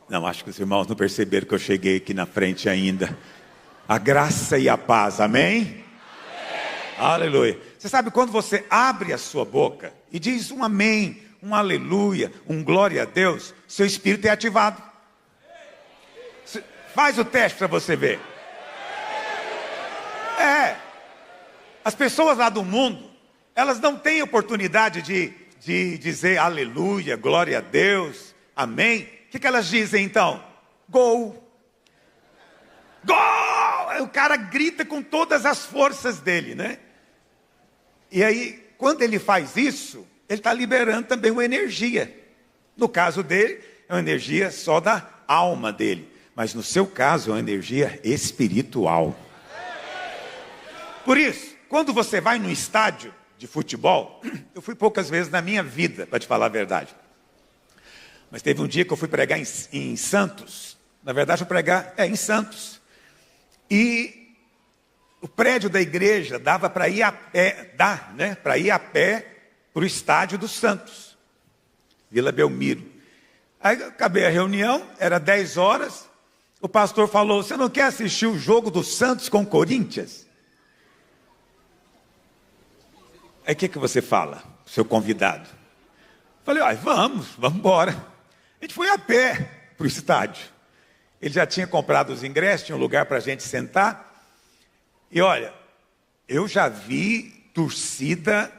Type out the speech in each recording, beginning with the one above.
Não, acho que os irmãos não perceberam que eu cheguei aqui na frente ainda. A graça e a paz, amém? Aleluia. Você sabe, quando você abre a sua boca e diz um amém, um aleluia, um glória a Deus, seu espírito é ativado. Faz o teste para você ver. As pessoas lá do mundo, elas não têm oportunidade de dizer aleluia, glória a Deus, amém. O que elas dizem então? Gol. Gol! O cara grita com todas as forças dele, né? E aí, quando ele faz isso, ele está liberando também uma energia. No caso dele, é uma energia só da alma dele. Mas no seu caso, é uma energia espiritual. Por isso, quando você vai num estádio de futebol, eu fui poucas vezes na minha vida, para te falar a verdade. Mas teve um dia que eu fui pregar em Santos. Na verdade, eu fui pregar em Santos. E o prédio da igreja dava para ir a pé, para ir a pé para o estádio do Santos, Vila Belmiro. Aí acabei a reunião, era 10 horas. O pastor falou: você não quer assistir o jogo do Santos com o Corinthians? Aí o que você fala, seu convidado? Falei: vamos embora. A gente foi a pé para o estádio. Ele já tinha comprado os ingressos, tinha um lugar para a gente sentar. E olha, eu já vi torcida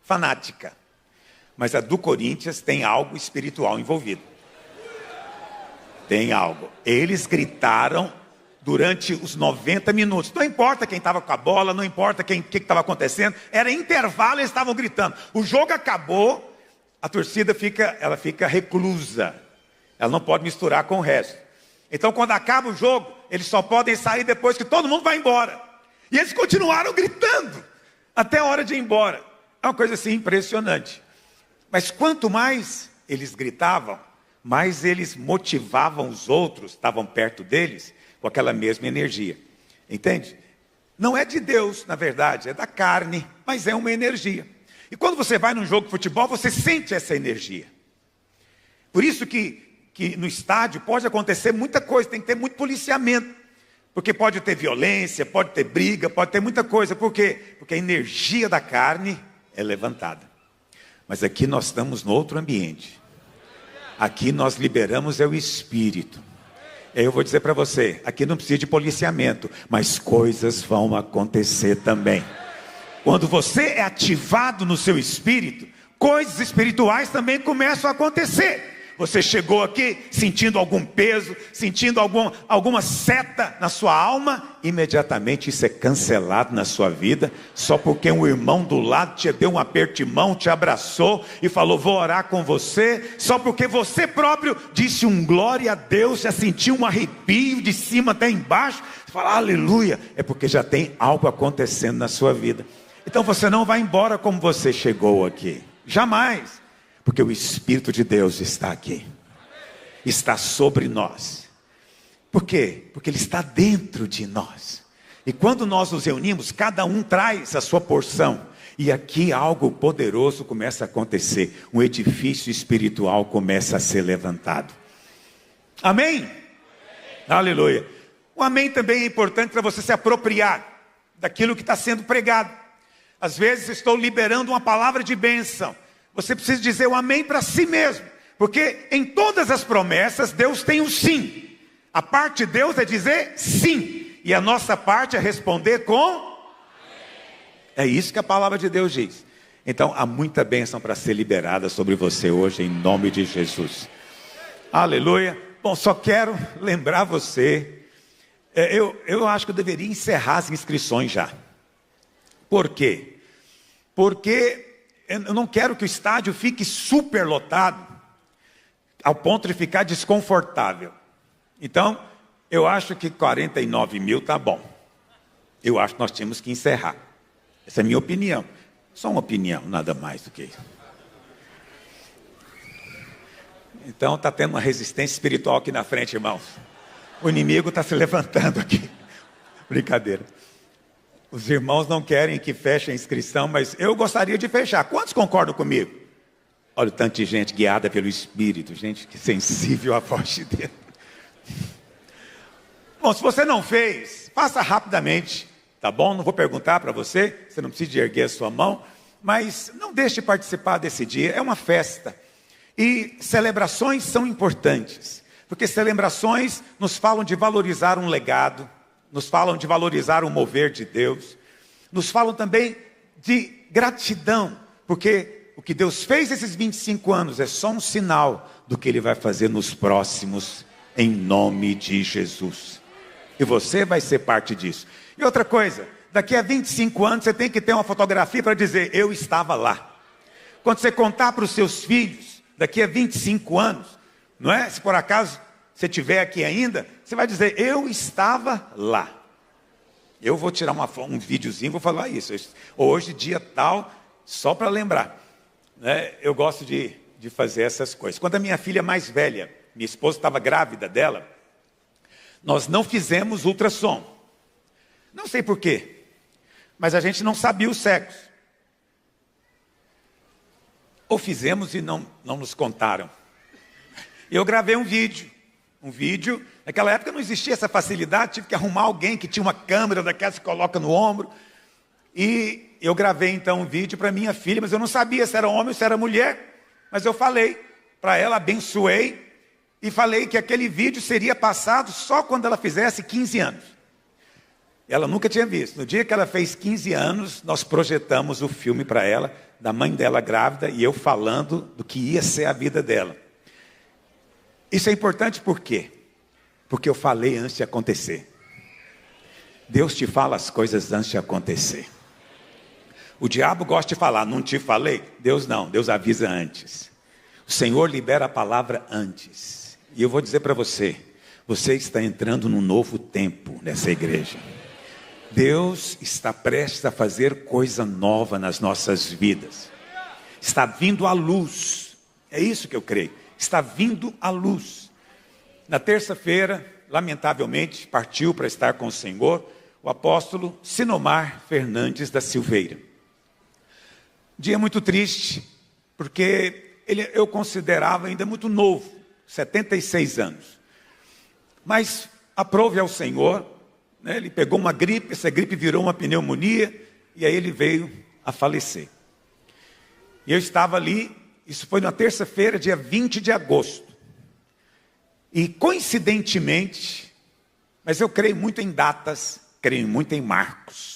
fanática, mas a do Corinthians tem algo espiritual envolvido. Tem algo. Eles gritaram durante os 90 minutos. Não importa quem estava com a bola, não importa o que estava acontecendo. Era intervalo, eles estavam gritando. O jogo acabou, a torcida fica reclusa. Ela não pode misturar com o resto. Então, quando acaba o jogo, eles só podem sair depois que todo mundo vai embora. E eles continuaram gritando até a hora de ir embora. É uma coisa assim impressionante. Mas quanto mais eles gritavam, mais eles motivavam os outros, estavam perto deles, com aquela mesma energia. Entende? Não é de Deus, na verdade, é da carne, mas é uma energia. E quando você vai num jogo de futebol, você sente essa energia. Por isso que no estádio pode acontecer muita coisa, tem que ter muito policiamento. Porque pode ter violência, pode ter briga, pode ter muita coisa. Por quê? Porque a energia da carne é levantada. Mas aqui nós estamos no outro ambiente. Aqui nós liberamos o Espírito. Eu vou dizer para você, aqui não precisa de policiamento, mas coisas vão acontecer também. Quando você é ativado no seu espírito, coisas espirituais também começam a acontecer. Você chegou aqui sentindo algum peso, sentindo alguma seta na sua alma, imediatamente isso é cancelado na sua vida, só porque um irmão do lado te deu um aperto de mão, te abraçou e falou: vou orar com você, só porque você próprio disse um glória a Deus, já sentiu um arrepio de cima até embaixo, você fala aleluia, é porque já tem algo acontecendo na sua vida. Então você não vai embora como você chegou aqui, jamais. Porque o Espírito de Deus está aqui. Está sobre nós. Por quê? Porque Ele está dentro de nós. E quando nós nos reunimos, cada um traz a sua porção. E aqui algo poderoso começa a acontecer. Um edifício espiritual começa a ser levantado. Amém? Amém. Aleluia. O amém também é importante para você se apropriar daquilo que está sendo pregado. Às vezes estou liberando uma palavra de bênção. Você precisa dizer o amém para si mesmo. Porque em todas as promessas, Deus tem um sim. A parte de Deus é dizer sim. E a nossa parte é responder com... É isso que a palavra de Deus diz. Então, há muita bênção para ser liberada sobre você hoje, em nome de Jesus. Aleluia. Bom, só quero lembrar você. Eu acho que eu deveria encerrar as inscrições já. Por quê? Porque... eu não quero que o estádio fique super lotado, ao ponto de ficar desconfortável. Então, eu acho que 49 mil está bom. Eu acho que nós tínhamos que encerrar. Essa é a minha opinião. Só uma opinião, nada mais do que isso. Então, está tendo uma resistência espiritual aqui na frente, irmãos. O inimigo está se levantando aqui. Brincadeira. Os irmãos não querem que feche a inscrição, mas eu gostaria de fechar. Quantos concordam comigo? Olha o tanto de gente guiada pelo Espírito, gente que sensível à voz de Deus. Bom, se você não fez, faça rapidamente, tá bom? Não vou perguntar para você, você não precisa de erguer a sua mão, mas não deixe de participar desse dia, é uma festa. E celebrações são importantes, porque celebrações nos falam de valorizar um legado, nos falam de valorizar o mover de Deus, nos falam também de gratidão, porque o que Deus fez esses 25 anos é só um sinal do que Ele vai fazer nos próximos, em nome de Jesus. E você vai ser parte disso. E outra coisa, daqui a 25 anos você tem que ter uma fotografia para dizer, eu estava lá. Quando você contar para os seus filhos, daqui a 25 anos, não é? Se por acaso você estiver aqui ainda, você vai dizer, eu estava lá. Eu vou tirar um videozinho, vou falar isso. Hoje, dia tal, só para lembrar. Né? Eu gosto de fazer essas coisas. Quando a minha filha mais velha, minha esposa estava grávida dela, nós não fizemos ultrassom. Não sei por quê, mas a gente não sabia o sexo. Ou fizemos e não nos contaram. Eu gravei um vídeo, naquela época não existia essa facilidade, tive que arrumar alguém que tinha uma câmera daquelas que coloca no ombro. E eu gravei então um vídeo para minha filha, mas eu não sabia se era homem ou se era mulher. Mas eu falei para ela, abençoei, e falei que aquele vídeo seria passado só quando ela fizesse 15 anos. Ela nunca tinha visto. No dia que ela fez 15 anos, nós projetamos o filme para ela, da mãe dela grávida, e eu falando do que ia ser a vida dela. Isso é importante por quê? Porque eu falei antes de acontecer. Deus te fala as coisas antes de acontecer. O diabo gosta de falar, não te falei? Deus não, Deus avisa antes. O Senhor libera a palavra antes. E eu vou dizer para você, você está entrando num novo tempo nessa igreja. Deus está prestes a fazer coisa nova nas nossas vidas. Está vindo a luz. É isso que eu creio. Está vindo a luz. Na terça-feira, lamentavelmente, partiu para estar com o Senhor o apóstolo Sinomar Fernandes da Silveira. Dia muito triste, porque eu considerava ainda muito novo, 76 anos. Mas aprove ao Senhor, né? Ele pegou uma gripe, essa gripe virou uma pneumonia, e aí ele veio a falecer. E eu estava ali, isso foi na terça-feira, dia 20 de agosto. E coincidentemente, mas eu creio muito em datas, creio muito em marcos.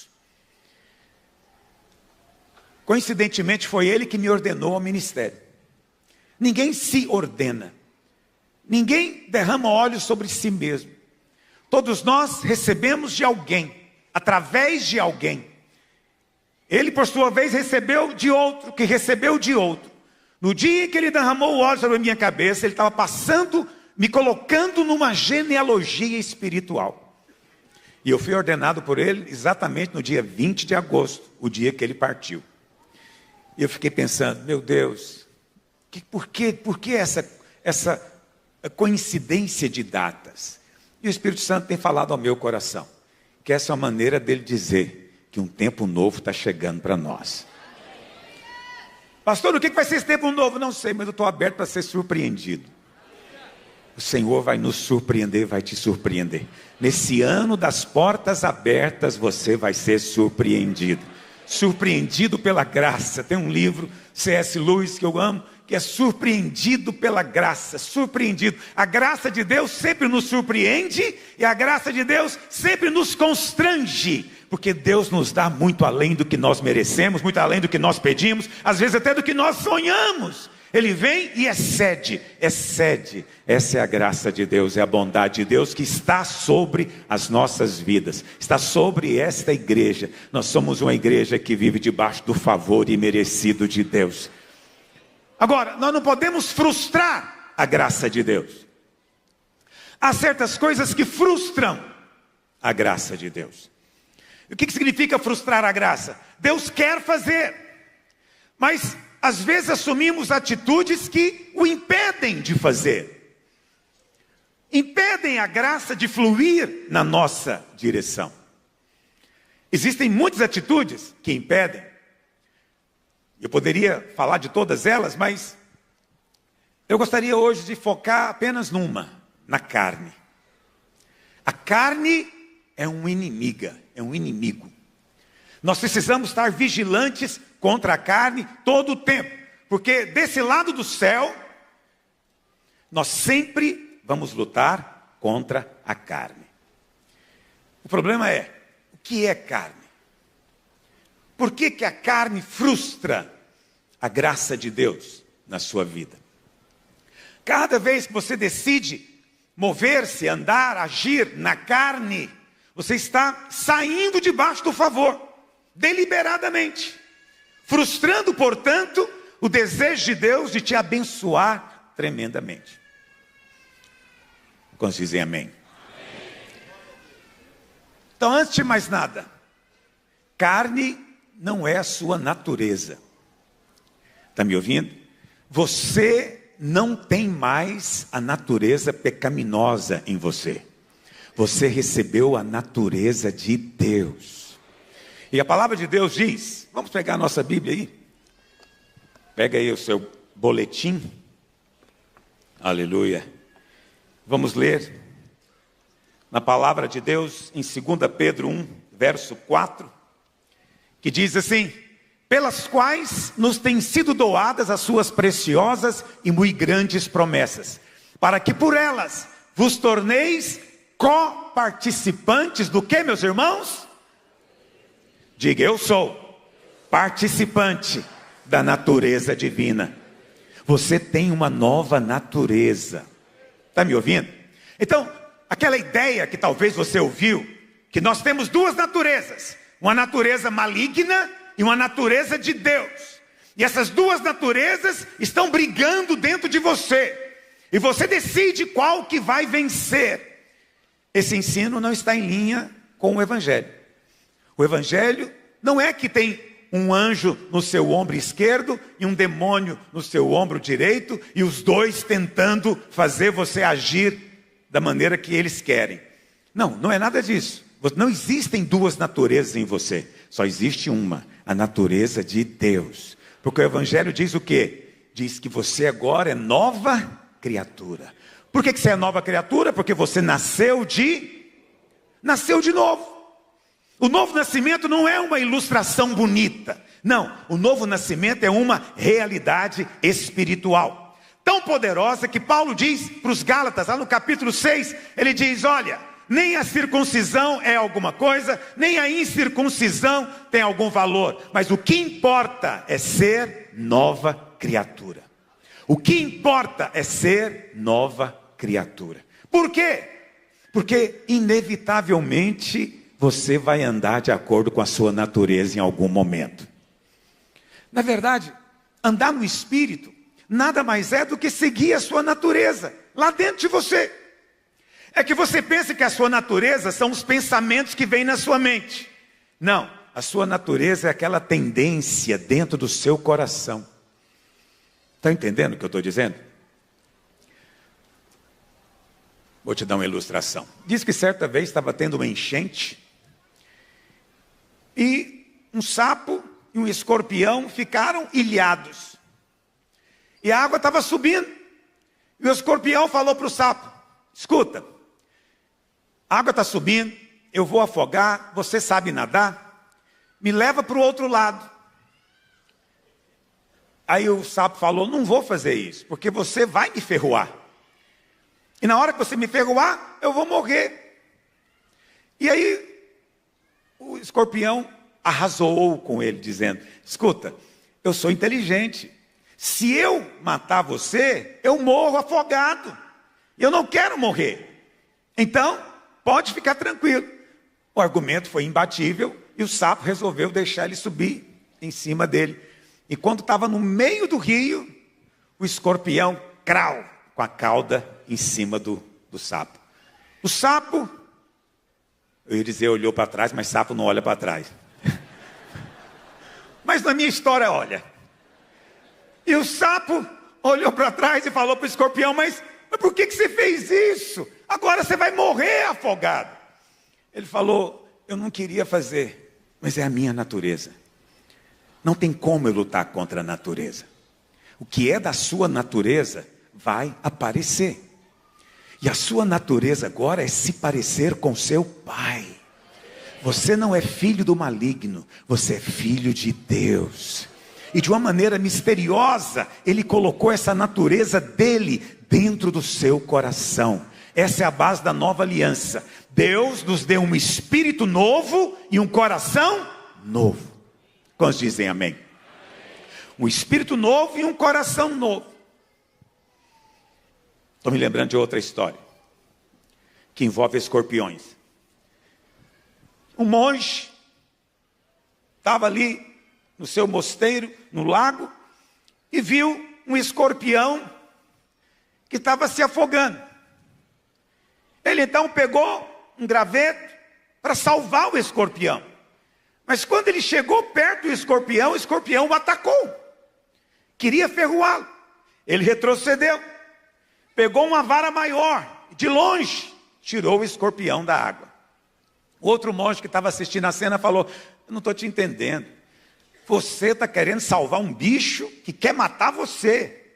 Coincidentemente foi ele que me ordenou ao ministério. Ninguém se ordena. Ninguém derrama óleo sobre si mesmo. Todos nós recebemos de alguém, através de alguém. Ele, por sua vez, recebeu de outro, que recebeu de outro. No dia que ele derramou o óleo sobre a minha cabeça, ele estava passando, me colocando numa genealogia espiritual. E eu fui ordenado por ele exatamente no dia 20 de agosto, o dia que ele partiu. E eu fiquei pensando, meu Deus, por que essa coincidência de datas? E o Espírito Santo tem falado ao meu coração, que essa é uma maneira dele dizer que um tempo novo está chegando para nós. Pastor, o que vai ser esse tempo novo? Não sei, mas eu estou aberto para ser surpreendido. O Senhor vai nos surpreender, vai te surpreender. Nesse ano das portas abertas, você vai ser surpreendido. Surpreendido pela graça. Tem um livro, C.S. Lewis, que eu amo, que é surpreendido pela graça. Surpreendido. A graça de Deus sempre nos surpreende e a graça de Deus sempre nos constrange. Porque Deus nos dá muito além do que nós merecemos, muito além do que nós pedimos, às vezes até do que nós sonhamos. Ele vem e excede. Essa é a graça de Deus, é a bondade de Deus que está sobre as nossas vidas, está sobre esta igreja. Nós somos uma igreja que vive debaixo do favor imerecido de Deus. Agora, nós não podemos frustrar a graça de Deus. Há certas coisas que frustram a graça de Deus. O que significa frustrar a graça? Deus quer fazer, mas às vezes assumimos atitudes que o impedem de fazer. Impedem a graça de fluir na nossa direção. Existem muitas atitudes que impedem. Eu poderia falar de todas elas, mas Eu gostaria hoje de focar apenas na carne. A carne é um inimigo. Nós precisamos estar vigilantes contra a carne todo o tempo, porque desse lado do céu, nós sempre vamos lutar contra a carne. O problema é, o que é carne? Por que a carne frustra a graça de Deus na sua vida? Cada vez que você decide mover-se, andar, agir na carne, você está saindo debaixo do favor, deliberadamente, frustrando, portanto, o desejo de Deus de te abençoar tremendamente. Quantos dizem amém? Então, antes de mais nada, carne não é a sua natureza. Está me ouvindo? Você não tem mais a natureza pecaminosa em você. Você recebeu a natureza de Deus. E a palavra de Deus diz, vamos pegar a nossa Bíblia aí. Pega aí o seu boletim. Aleluia. Vamos ler na palavra de Deus em 2 Pedro 1, verso 4, que diz assim: pelas quais nos têm sido doadas as suas preciosas e muito grandes promessas, para que por elas vos torneis coparticipantes do que, meus irmãos? Diga, eu sou participante da natureza divina. Você tem uma nova natureza. Está me ouvindo? Então, aquela ideia que talvez você ouviu, que nós temos duas naturezas, uma natureza maligna e uma natureza de Deus. E essas duas naturezas estão brigando dentro de você. E você decide qual que vai vencer. Esse ensino não está em linha com o Evangelho. O Evangelho não é que tem um anjo no seu ombro esquerdo e um demônio no seu ombro direito, e os dois tentando fazer você agir da maneira que eles querem. Não, não é nada disso. Não existem duas naturezas em você. Só existe uma, a natureza de Deus. Porque o Evangelho diz o quê? Diz que você agora é nova criatura. Por que você é nova criatura? Porque você nasceu de novo. O novo nascimento não é uma ilustração bonita. Não, o novo nascimento é uma realidade espiritual. Tão poderosa que Paulo diz para os Gálatas, lá no capítulo 6, ele diz, olha, nem a circuncisão é alguma coisa, nem a incircuncisão tem algum valor. Mas o que importa é ser nova criatura. O que importa é ser nova criatura. Por quê? Porque inevitavelmente você vai andar de acordo com a sua natureza em algum momento. Na verdade, andar no Espírito nada mais é do que seguir a sua natureza lá dentro de você. É que você pensa que a sua natureza são os pensamentos que vêm na sua mente. Não, a sua natureza é aquela tendência dentro do seu coração. Está entendendo o que eu estou dizendo? Vou te dar uma ilustração. Diz que certa vez estava tendo uma enchente e um sapo e um escorpião ficaram ilhados. E a água estava subindo. E o escorpião falou para o sapo, escuta, a água está subindo, eu vou afogar, você sabe nadar, me leva para o outro lado. Aí o sapo falou, não vou fazer isso, porque você vai me ferroar. E na hora que você me ferroar, eu vou morrer. E aí o escorpião arrasou com ele, dizendo, escuta, eu sou inteligente. Se eu matar você, eu morro afogado. Eu não quero morrer. Então, pode ficar tranquilo. O argumento foi imbatível e o sapo resolveu deixar ele subir em cima dele. E quando estava no meio do rio, o escorpião, crau, com a cauda em cima do sapo. O sapo, eu ia dizer, olhou para trás, mas sapo não olha para trás. Mas na minha história, olha. E o sapo olhou para trás e falou para o escorpião, mas por que você fez isso? Agora você vai morrer afogado. Ele falou, eu não queria fazer, mas é a minha natureza. Não tem como eu lutar contra a natureza. O que é da sua natureza, vai aparecer. E a sua natureza agora é se parecer com seu Pai. Você não é filho do maligno, você é filho de Deus. E de uma maneira misteriosa, Ele colocou essa natureza dele dentro do seu coração. Essa é a base da nova aliança. Deus nos deu um espírito novo e um coração novo. Quantos dizem amém? Um espírito novo e um coração novo. Estou me lembrando de outra história, que envolve escorpiões. Um monge estava ali no seu mosteiro, no lago, e viu um escorpião que estava se afogando. Ele então pegou um graveto para salvar o escorpião. Mas quando ele chegou perto do escorpião, o escorpião o atacou. Queria ferroá-lo. Ele retrocedeu. Pegou uma vara maior, de longe, tirou o escorpião da água. O outro monge que estava assistindo a cena falou: eu não estou te entendendo. Você está querendo salvar um bicho que quer matar você.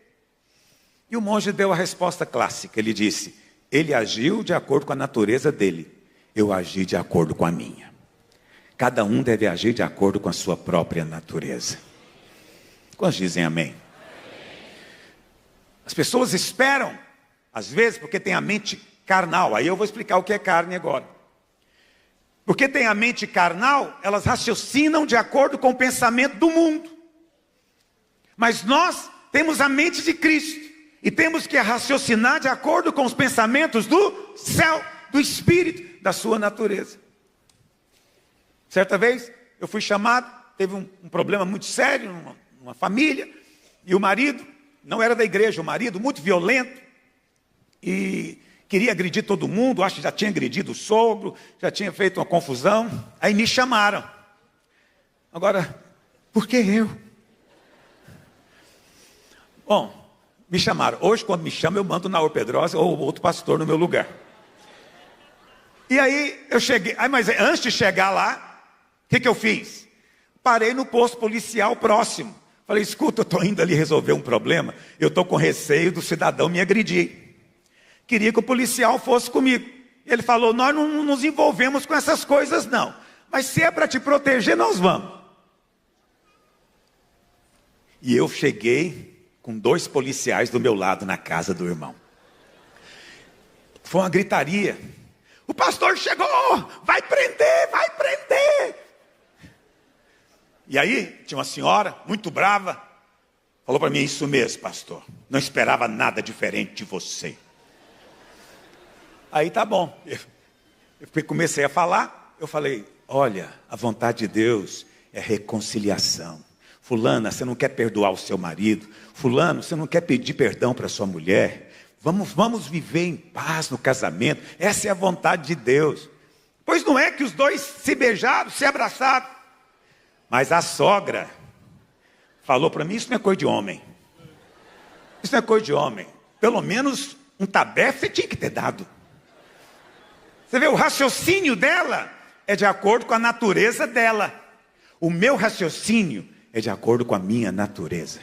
E o monge deu a resposta clássica. Ele disse: ele agiu de acordo com a natureza dele. Eu agi de acordo com a minha. Cada um deve agir de acordo com a sua própria natureza. Quantos dizem amém? As pessoas esperam, às vezes, porque tem a mente carnal. Aí eu vou explicar o que é carne agora. Porque tem a mente carnal, elas raciocinam de acordo com o pensamento do mundo. Mas nós temos a mente de Cristo. E temos que raciocinar de acordo com os pensamentos do céu, do Espírito, da sua natureza. Certa vez, eu fui chamado, teve um problema muito sério numa família. E o marido, não era da igreja, o marido muito violento. E queria agredir todo mundo, acho que já tinha agredido o sogro, já tinha feito uma confusão. Aí me chamaram. Agora, por que eu? Bom, me chamaram. Hoje, quando me chamam, eu mando Naor Pedrosa ou outro pastor no meu lugar. E aí, eu cheguei. Mas antes de chegar lá, o que eu fiz? Parei no posto policial próximo. Falei: escuta, eu estou indo ali resolver um problema. Eu estou com receio do cidadão me agredir. Queria que o policial fosse comigo. Ele falou: nós não nos envolvemos com essas coisas não. Mas se é para te proteger, nós vamos. E eu cheguei com 2 policiais do meu lado na casa do irmão. Foi uma gritaria. O pastor chegou, vai prender, vai prender. E aí tinha uma senhora muito brava. Falou para mim: isso mesmo, pastor. Não esperava nada diferente de você. Aí tá bom, eu comecei a falar, eu falei: olha, a vontade de Deus é reconciliação. Fulana, você não quer perdoar o seu marido? Fulano, você não quer pedir perdão para sua mulher? Vamos viver em paz no casamento, essa é a vontade de Deus. Pois não é que os dois se beijaram, se abraçaram. Mas a sogra falou para mim: isso não é coisa de homem. Isso não é coisa de homem. Pelo menos um tabefe você tinha que ter dado. Você vê, o raciocínio dela é de acordo com a natureza dela. O meu raciocínio é de acordo com a minha natureza.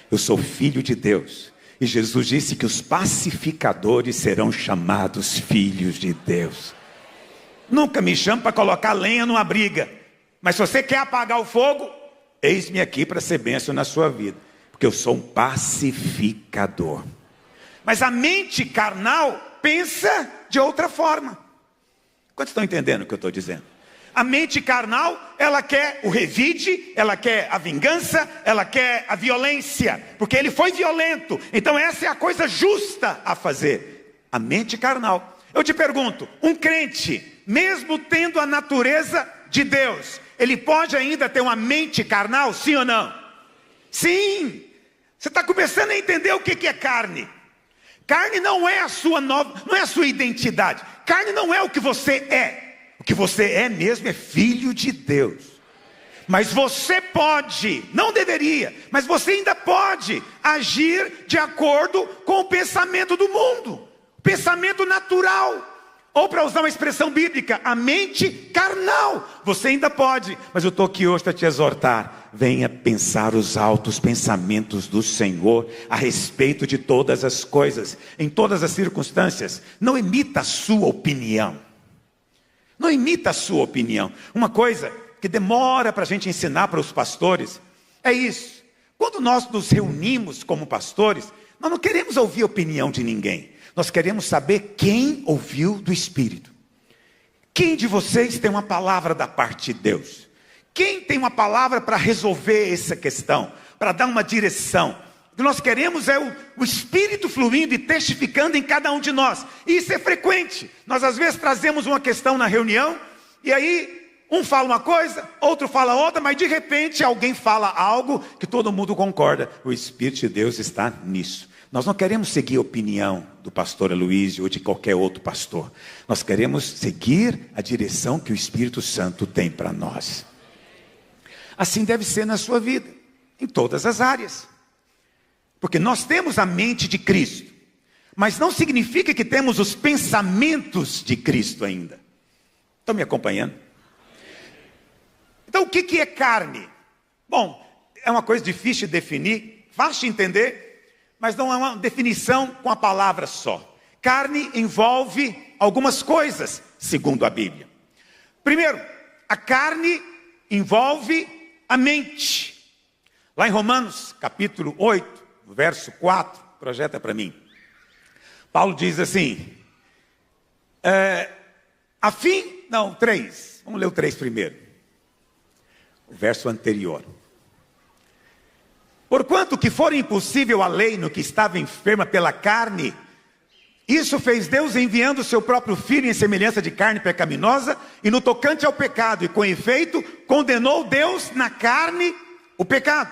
Eu sou filho de Deus. E Jesus disse que os pacificadores serão chamados filhos de Deus. Nunca me chame para colocar lenha numa briga. Mas se você quer apagar o fogo, eis-me aqui para ser bênção na sua vida. Porque eu sou um pacificador. Mas a mente carnal pensa de outra forma. Quantos estão entendendo o que eu estou dizendo? A mente carnal, ela quer o revide, ela quer a vingança, ela quer a violência, porque ele foi violento. Então essa é a coisa justa a fazer. A mente carnal. Eu te pergunto, um crente, mesmo tendo a natureza de Deus, ele pode ainda ter uma mente carnal, sim ou não? Sim. Você está começando a entender o que é carne. Carne não é a sua não é a sua identidade. Carne não é o que você é. O que você é mesmo é filho de Deus. Mas você pode, não deveria, mas você ainda pode agir de acordo com o pensamento do mundo. Pensamento natural. Ou para usar uma expressão bíblica, a mente carnal. Você ainda pode, mas eu estou aqui hoje para te exortar. Venha pensar os altos pensamentos do Senhor a respeito de todas as coisas, em todas as circunstâncias. Não imita a sua opinião. Não imita a sua opinião. Uma coisa que demora para a gente ensinar para os pastores é isso. Quando nós nos reunimos como pastores, nós não queremos ouvir a opinião de ninguém. Nós queremos saber quem ouviu do Espírito. Quem de vocês tem uma palavra da parte de Deus? Quem tem uma palavra para resolver essa questão? Para dar uma direção? O que nós queremos é o Espírito fluindo e testificando em cada um de nós. E isso é frequente. Nós às vezes trazemos uma questão na reunião, e aí um fala uma coisa, outro fala outra, mas de repente alguém fala algo que todo mundo concorda. O Espírito de Deus está nisso. Nós não queremos seguir a opinião do pastor Aloysio ou de qualquer outro pastor. Nós queremos seguir a direção que o Espírito Santo tem para nós. Assim deve ser na sua vida, em todas as áreas. Porque nós temos a mente de Cristo, mas não significa que temos os pensamentos de Cristo ainda. Estão me acompanhando? Então o que é carne? Bom, é uma coisa difícil de definir, fácil de entender, mas não é uma definição com a palavra só. Carne envolve algumas coisas, segundo a Bíblia. Primeiro, a carne envolve a mente. Lá em Romanos, capítulo 8, verso 4, projeta para mim. Paulo diz assim, 3, vamos ler o 3 primeiro. O verso anterior. Porquanto que for impossível a lei no que estava enferma pela carne, isso fez Deus enviando o seu próprio Filho em semelhança de carne pecaminosa, e no tocante ao pecado, e com efeito, condenou Deus na carne o pecado,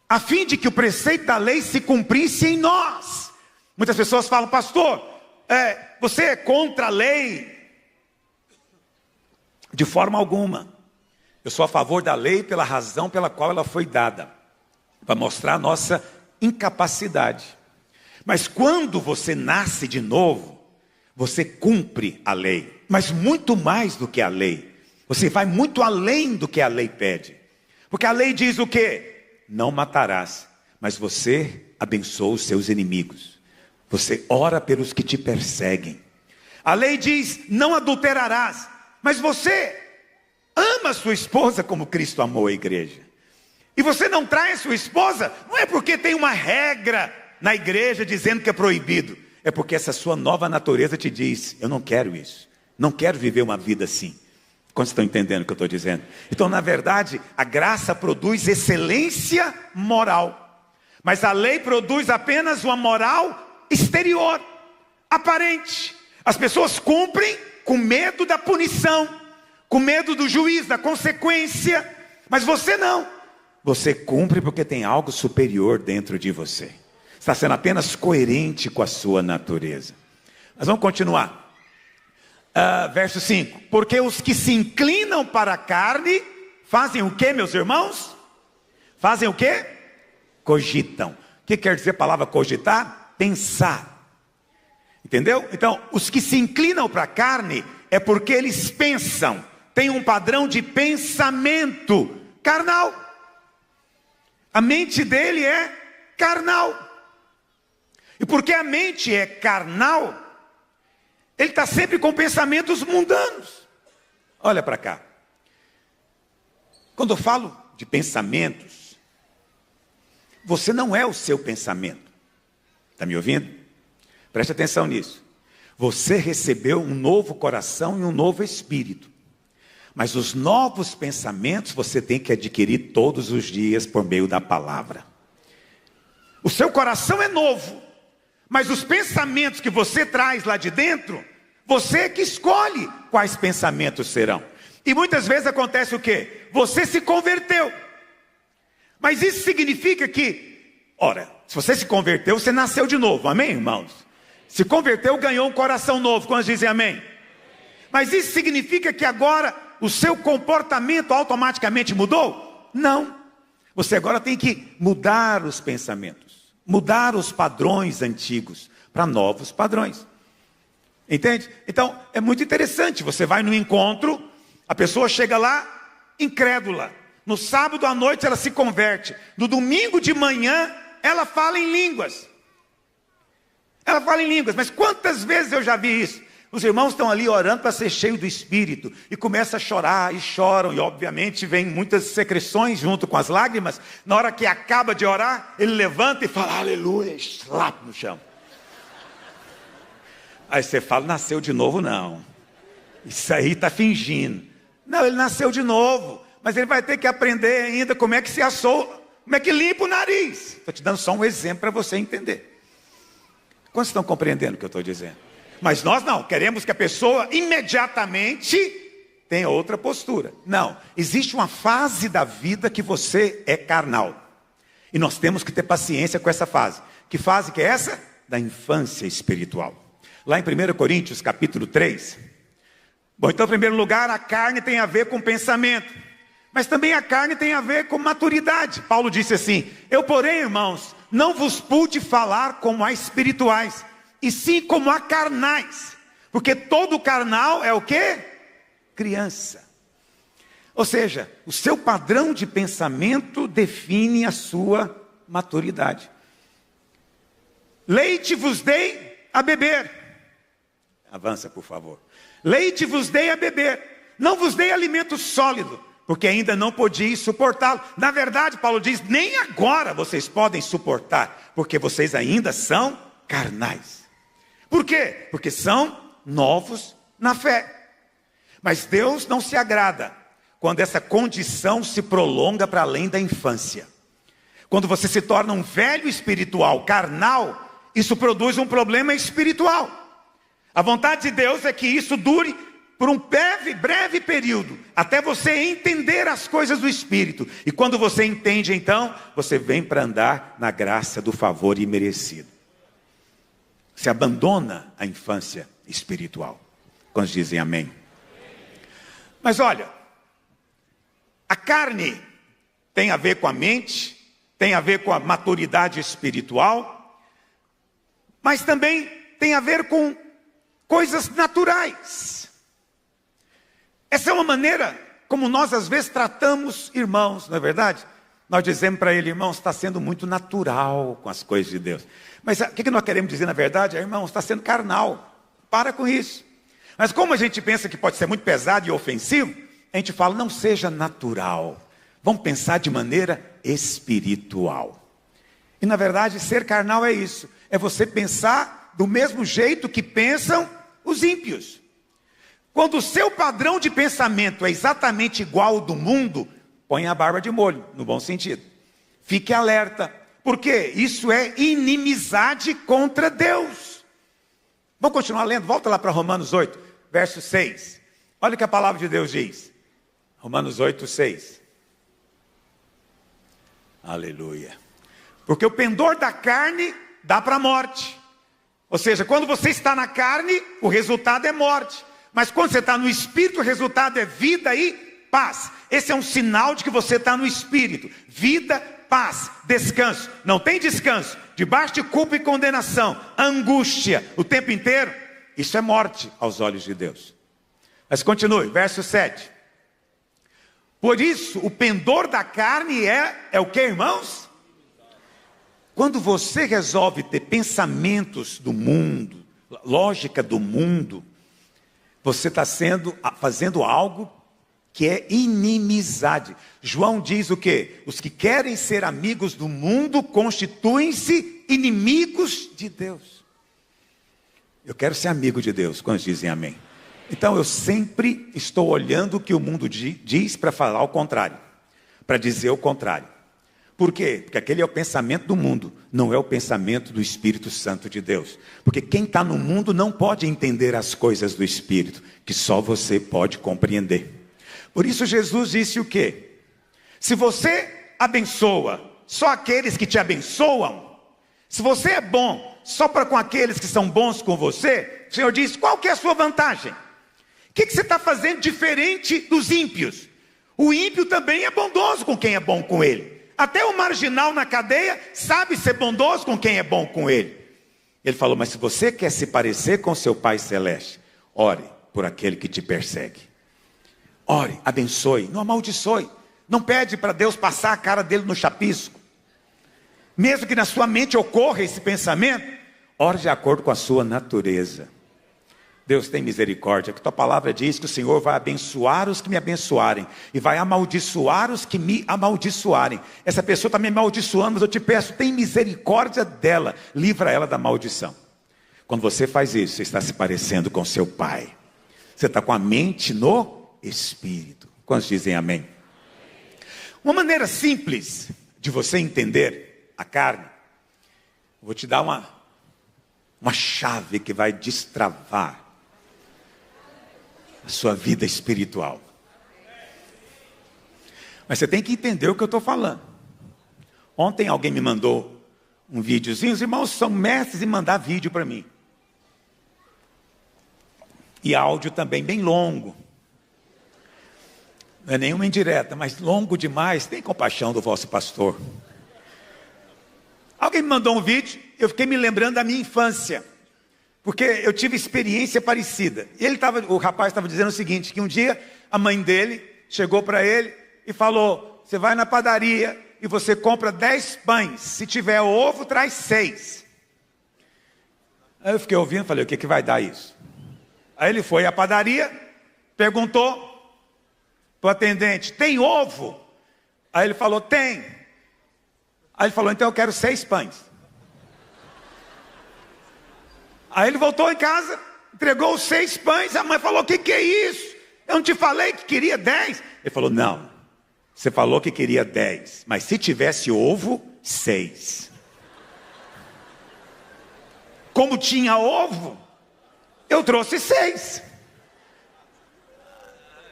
a fim de que o preceito da lei se cumprisse em nós. Muitas pessoas falam, pastor, você é contra a lei? De forma alguma. Eu sou a favor da lei pela razão pela qual ela foi dada. Para mostrar a nossa incapacidade. Mas quando você nasce de novo, você cumpre a lei. Mas muito mais do que a lei. Você vai muito além do que a lei pede. Porque a lei diz o quê? Não matarás. Mas você abençoa os seus inimigos. Você ora pelos que te perseguem. A lei diz, não adulterarás. Mas você ama a sua esposa como Cristo amou a igreja. E você não trai a sua esposa, não é porque tem uma regra na igreja dizendo que é proibido. É porque essa sua nova natureza te diz, eu não quero isso. Não quero viver uma vida assim. Quantos estão entendendo o que eu estou dizendo? Então, na verdade, a graça produz excelência moral. Mas a lei produz apenas uma moral exterior, aparente. As pessoas cumprem com medo da punição, com medo do juiz, da consequência. Mas você não. Você cumpre porque tem algo superior dentro de você. Está sendo apenas coerente com a sua natureza. Mas vamos continuar. Verso 5. Porque os que se inclinam para a carne, fazem o que, meus irmãos? Fazem o que? Cogitam. O que quer dizer a palavra cogitar? Pensar. Entendeu? Então, os que se inclinam para a carne, é porque eles pensam. Tem um padrão de pensamento carnal. A mente dele é carnal. E porque a mente é carnal, ele está sempre com pensamentos mundanos. Olha para cá. Quando eu falo de pensamentos, você não é o seu pensamento. Está me ouvindo? Preste atenção nisso. Você recebeu um novo coração e um novo espírito. Mas os novos pensamentos você tem que adquirir todos os dias por meio da palavra. O seu coração é novo, mas os pensamentos que você traz lá de dentro, você é que escolhe quais pensamentos serão. E muitas vezes acontece o quê? Você se converteu. Mas isso significa que, ora, se você se converteu, você nasceu de novo, amém, irmãos? Se converteu, ganhou um coração novo, quantos dizem amém? Mas isso significa que agora o seu comportamento automaticamente mudou? Não. Você agora tem que mudar os pensamentos. Mudar os padrões antigos para novos padrões. Entende? Então, é muito interessante. Você vai no encontro, a pessoa chega lá incrédula. No sábado à noite ela se converte. No domingo de manhã ela fala em línguas. Ela fala em línguas. Mas quantas vezes eu já vi isso? Os irmãos estão ali orando para ser cheio do Espírito. E começa a chorar e choram. E obviamente vem muitas secreções junto com as lágrimas. Na hora que acaba de orar, ele levanta e fala aleluia. E slap no chão. Aí você fala, nasceu de novo não. Isso aí está fingindo. Não, ele nasceu de novo. Mas ele vai ter que aprender ainda como é que se assou, como é que limpa o nariz. Estou te dando só um exemplo para você entender. Quantos estão compreendendo o que eu estou dizendo? Mas nós não, queremos que a pessoa imediatamente tenha outra postura. Não, existe uma fase da vida que você é carnal. E nós temos que ter paciência com essa fase. Que fase que é essa? Da infância espiritual. Lá em 1 Coríntios capítulo 3. Bom, então em primeiro lugar a carne tem a ver com pensamento. Mas também a carne tem a ver com maturidade. Paulo disse assim, eu porém irmãos, não vos pude falar como a espirituais, e sim como a carnais. Porque todo carnal é o quê? Criança. Ou seja, o seu padrão de pensamento define a sua maturidade. Leite vos dei a beber. Avança, por favor. Leite vos dei a beber. Não vos dei alimento sólido, porque ainda não podíeis suportá-lo. Na verdade, Paulo diz, nem agora vocês podem suportar, porque vocês ainda são carnais. Por quê? Porque são novos na fé. Mas Deus não se agrada quando essa condição se prolonga para além da infância. Quando você se torna um velho espiritual, carnal, isso produz um problema espiritual. A vontade de Deus é que isso dure por um breve período, até você entender as coisas do Espírito. E quando você entende, então, você vem para andar na graça do favor imerecido. Você abandona a infância espiritual. Quando dizem amém? Mas olha, a carne tem a ver com a mente, tem a ver com a maturidade espiritual, mas também tem a ver com coisas naturais. Essa é uma maneira como nós às vezes tratamos irmãos, não é verdade? Nós dizemos para ele, irmãos, está sendo muito natural com as coisas de Deus. Mas o que nós queremos dizer na verdade? Irmãos, está sendo carnal. Para com isso. Mas como a gente pensa que pode ser muito pesado e ofensivo, a gente fala, não seja natural. Vamos pensar de maneira espiritual. E na verdade, ser carnal é isso. É você pensar do mesmo jeito que pensam os ímpios. Quando o seu padrão de pensamento é exatamente igual ao do mundo, põe a barba de molho, no bom sentido. Fique alerta, porque isso é inimizade contra Deus. Vamos continuar lendo? Volta lá para Romanos 8, verso 6. Olha o que a palavra de Deus diz. Romanos 8, 6. Aleluia. Porque o pendor da carne dá para a morte. Ou seja, quando você está na carne, o resultado é morte. Mas quando você está no Espírito, o resultado é vida e paz. Esse é um sinal de que você está no Espírito. Vida, paz, descanso. Não tem descanso. Debaixo de culpa e condenação, angústia, o tempo inteiro. Isso é morte aos olhos de Deus. Mas continue, verso 7. Por isso, o pendor da carne é o que, irmãos? Quando você resolve ter pensamentos do mundo, lógica do mundo, você está fazendo algo que é inimizade. João diz o quê? Os que querem ser amigos do mundo constituem-se inimigos de Deus. Eu quero ser amigo de Deus, quando dizem amém. Então eu sempre estou olhando o que o mundo diz para falar o contrário, para dizer o contrário. Por quê? Porque aquele é o pensamento do mundo, não é o pensamento do Espírito Santo de Deus. Porque quem está no mundo não pode entender as coisas do Espírito, que só você pode compreender. Por isso Jesus disse o quê? Se você abençoa só aqueles que te abençoam, se você é bom só para com aqueles que são bons com você, o Senhor diz, qual que é a sua vantagem? O que você está fazendo diferente dos ímpios? O ímpio também é bondoso com quem é bom com ele. Até o marginal na cadeia sabe ser bondoso com quem é bom com ele. Ele falou, mas se você quer se parecer com seu Pai Celeste, ore por aquele que te persegue. Ore, abençoe, não amaldiçoe. Não pede para Deus passar a cara dele no chapisco. Mesmo que na sua mente ocorra esse pensamento, ore de acordo com a sua natureza. Deus tem misericórdia, que tua palavra diz que o Senhor vai abençoar os que me abençoarem e vai amaldiçoar os que me amaldiçoarem. Essa pessoa está me amaldiçoando, mas eu te peço, tem misericórdia dela, livra ela da maldição. Quando você faz isso, você está se parecendo com seu Pai. Você está com a mente no Espírito. Quantos dizem amém? Uma maneira simples de você entender a carne, vou te dar uma chave que vai destravar a sua vida espiritual. Mas você tem que entender o que eu estou falando. Ontem alguém me mandou um videozinho. Os irmãos são mestres em mandar vídeo para mim. E áudio também bem longo. Não é nenhuma indireta, mas longo demais. Tem compaixão do vosso pastor. Alguém me mandou um vídeo. Eu fiquei me lembrando da minha infância. Porque eu tive experiência parecida. E o rapaz estava dizendo o seguinte, que um dia a mãe dele chegou para ele e falou, você vai na padaria e você compra 10 pães. Se tiver ovo, traz 6. Aí eu fiquei ouvindo e falei, o que vai dar isso? Aí ele foi à padaria, perguntou para o atendente, tem ovo? Aí ele falou, tem. Aí ele falou, então eu quero 6 pães. Aí ele voltou em casa, entregou os 6 pães, a mãe falou, o que é isso? Eu não te falei que queria 10? Ele falou, não, você falou que queria 10, mas se tivesse ovo, 6. Como tinha ovo, eu trouxe 6.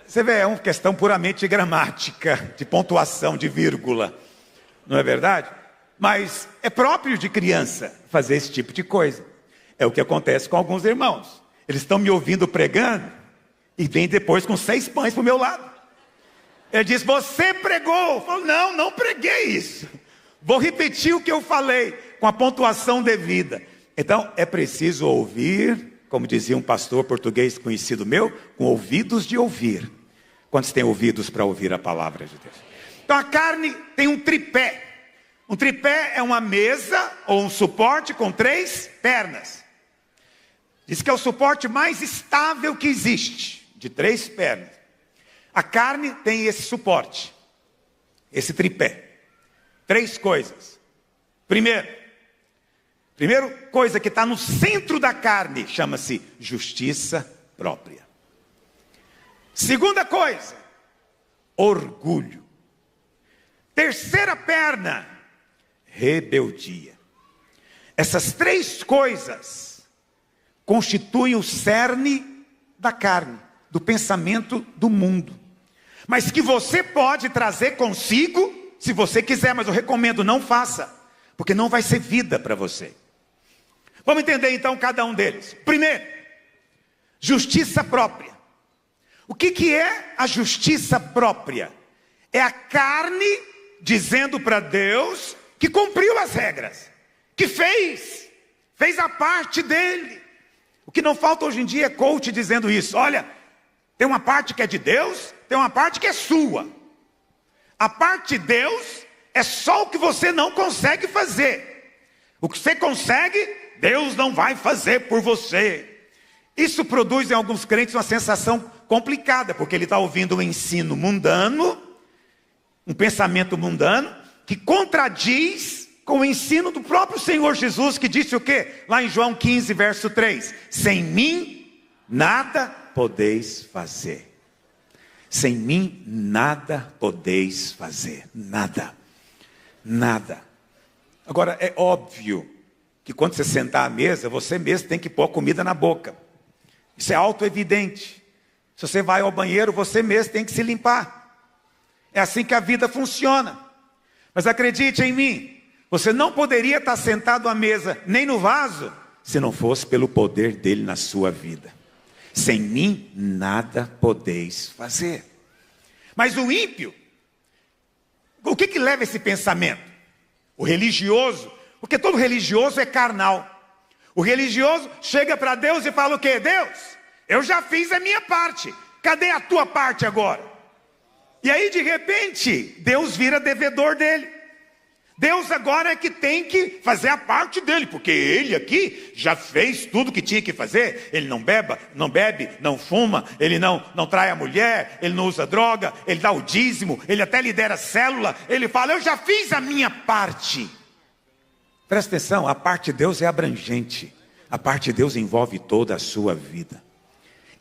Você vê, é uma questão puramente de gramática, de pontuação, de vírgula, não é verdade? Mas é próprio de criança fazer esse tipo de coisa. É o que acontece com alguns irmãos. Eles estão me ouvindo pregando e vêm depois com 6 pães para o meu lado. Ele diz, você pregou. Eu falo, não preguei isso. Vou repetir o que eu falei com a pontuação devida. Então é preciso ouvir, como dizia um pastor português conhecido meu, com ouvidos de ouvir. Quantos têm ouvidos para ouvir a palavra de Deus? Então a carne tem um tripé. Um tripé é uma mesa ou um suporte com 3 pernas. Diz que é o suporte mais estável que existe, de 3 pernas. A carne tem esse suporte, esse tripé. 3 coisas. Primeira coisa que está no centro da carne, chama-se justiça própria. Segunda coisa, orgulho. Terceira perna, rebeldia. Essas 3 coisas constituem o cerne da carne, do pensamento do mundo. Mas que você pode trazer consigo, se você quiser, mas eu recomendo, não faça, porque não vai ser vida para você. Vamos entender então cada um deles. Primeiro, justiça própria. O que é a justiça própria? É a carne dizendo para Deus que cumpriu as regras, que fez a parte dele. O que não falta hoje em dia é coach dizendo isso. Olha, tem uma parte que é de Deus, tem uma parte que é sua. A parte de Deus é só o que você não consegue fazer. O que você consegue, Deus não vai fazer por você. Isso produz em alguns crentes uma sensação complicada, porque ele está ouvindo um ensino mundano, um pensamento mundano, que contradiz com o ensino do próprio Senhor Jesus, que disse o quê? Lá em João 15, verso 3. Sem mim, nada podeis fazer. Sem mim, nada podeis fazer. Nada. Nada. Agora, é óbvio que quando você sentar à mesa, você mesmo tem que pôr comida na boca. Isso é auto-evidente. Se você vai ao banheiro, você mesmo tem que se limpar. É assim que a vida funciona. Mas acredite em mim, você não poderia estar sentado à mesa, nem no vaso, se não fosse pelo poder dele na sua vida. Sem mim, nada podeis fazer. Mas o ímpio, o que leva esse pensamento? O religioso, porque todo religioso é carnal. O religioso chega para Deus e fala o quê? Deus, eu já fiz a minha parte, cadê a tua parte agora? E aí de repente, Deus vira devedor dele. Deus agora é que tem que fazer a parte dele, porque ele aqui já fez tudo o que tinha que fazer. Ele não bebe, não fuma, ele não trai a mulher, ele não usa droga, ele dá o dízimo, ele até lidera a célula. Ele fala, eu já fiz a minha parte. Presta atenção, a parte de Deus é abrangente. A parte de Deus envolve toda a sua vida.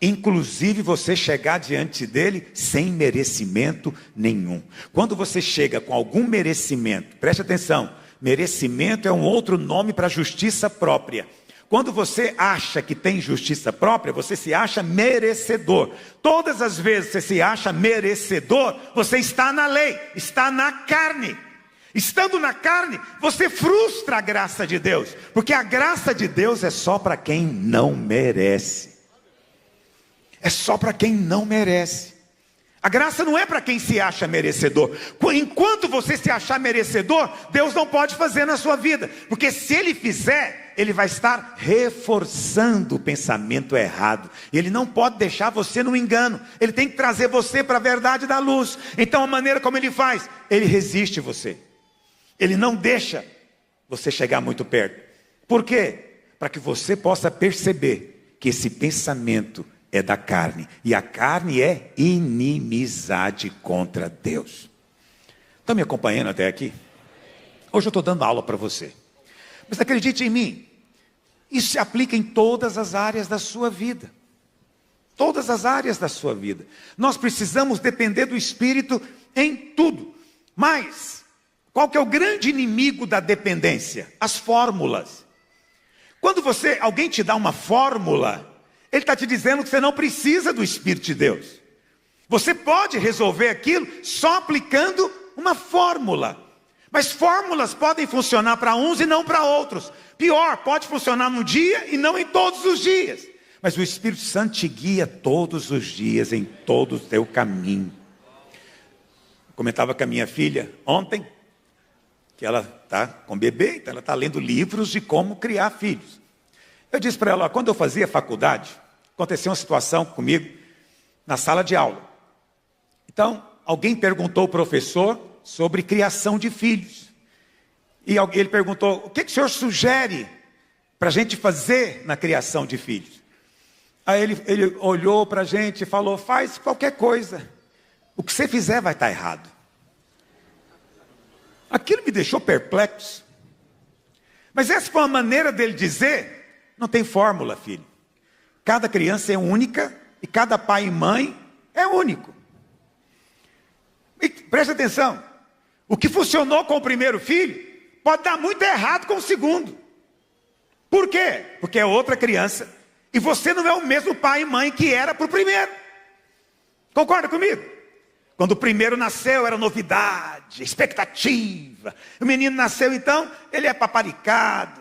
Inclusive você chegar diante dele sem merecimento nenhum. Quando você chega com algum merecimento, preste atenção, merecimento é um outro nome para justiça própria. Quando você acha que tem justiça própria, você se acha merecedor. Todas as vezes que você se acha merecedor, você está na lei, está na carne. Estando na carne, você frustra a graça de Deus, porque a graça de Deus é só para quem não merece. É só para quem não merece. A graça não é para quem se acha merecedor. Enquanto você se achar merecedor, Deus não pode fazer na sua vida. Porque se Ele fizer, Ele vai estar reforçando o pensamento errado. Ele não pode deixar você no engano. Ele tem que trazer você para a verdade da luz. Então a maneira como Ele faz, Ele resiste você. Ele não deixa você chegar muito perto. Por quê? Para que você possa perceber que esse pensamento é da carne, e a carne é inimizade contra Deus. Estão me acompanhando até aqui? Hoje eu estou dando aula para você, mas acredite em mim, isso se aplica em todas as áreas da sua vida. Todas as áreas da sua vida. Nós precisamos depender do Espírito em tudo. Mas qual que é o grande inimigo da dependência? As fórmulas. Quando alguém te dá uma fórmula, ele está te dizendo que você não precisa do Espírito de Deus. Você pode resolver aquilo só aplicando uma fórmula. Mas fórmulas podem funcionar para uns e não para outros. Pior, pode funcionar num dia e não em todos os dias. Mas o Espírito Santo te guia todos os dias, em todo o teu caminho. Eu comentava com a minha filha ontem, que ela está com bebê, então ela está lendo livros de como criar filhos. Eu disse para ela, quando eu fazia faculdade, aconteceu uma situação comigo na sala de aula. Então, alguém perguntou ao professor sobre criação de filhos. E ele perguntou, o que o senhor sugere para a gente fazer na criação de filhos? Aí ele olhou para a gente e falou, faz qualquer coisa. O que você fizer vai estar errado. Aquilo me deixou perplexo. Mas essa foi uma maneira dele dizer, não tem fórmula, filho. Cada criança é única e cada pai e mãe é único. E preste atenção, o que funcionou com o primeiro filho pode dar muito errado com o segundo. Por quê? Porque é outra criança e você não é o mesmo pai e mãe que era para o primeiro. Concorda comigo? Quando o primeiro nasceu era novidade, expectativa. O menino nasceu então, ele é paparicado.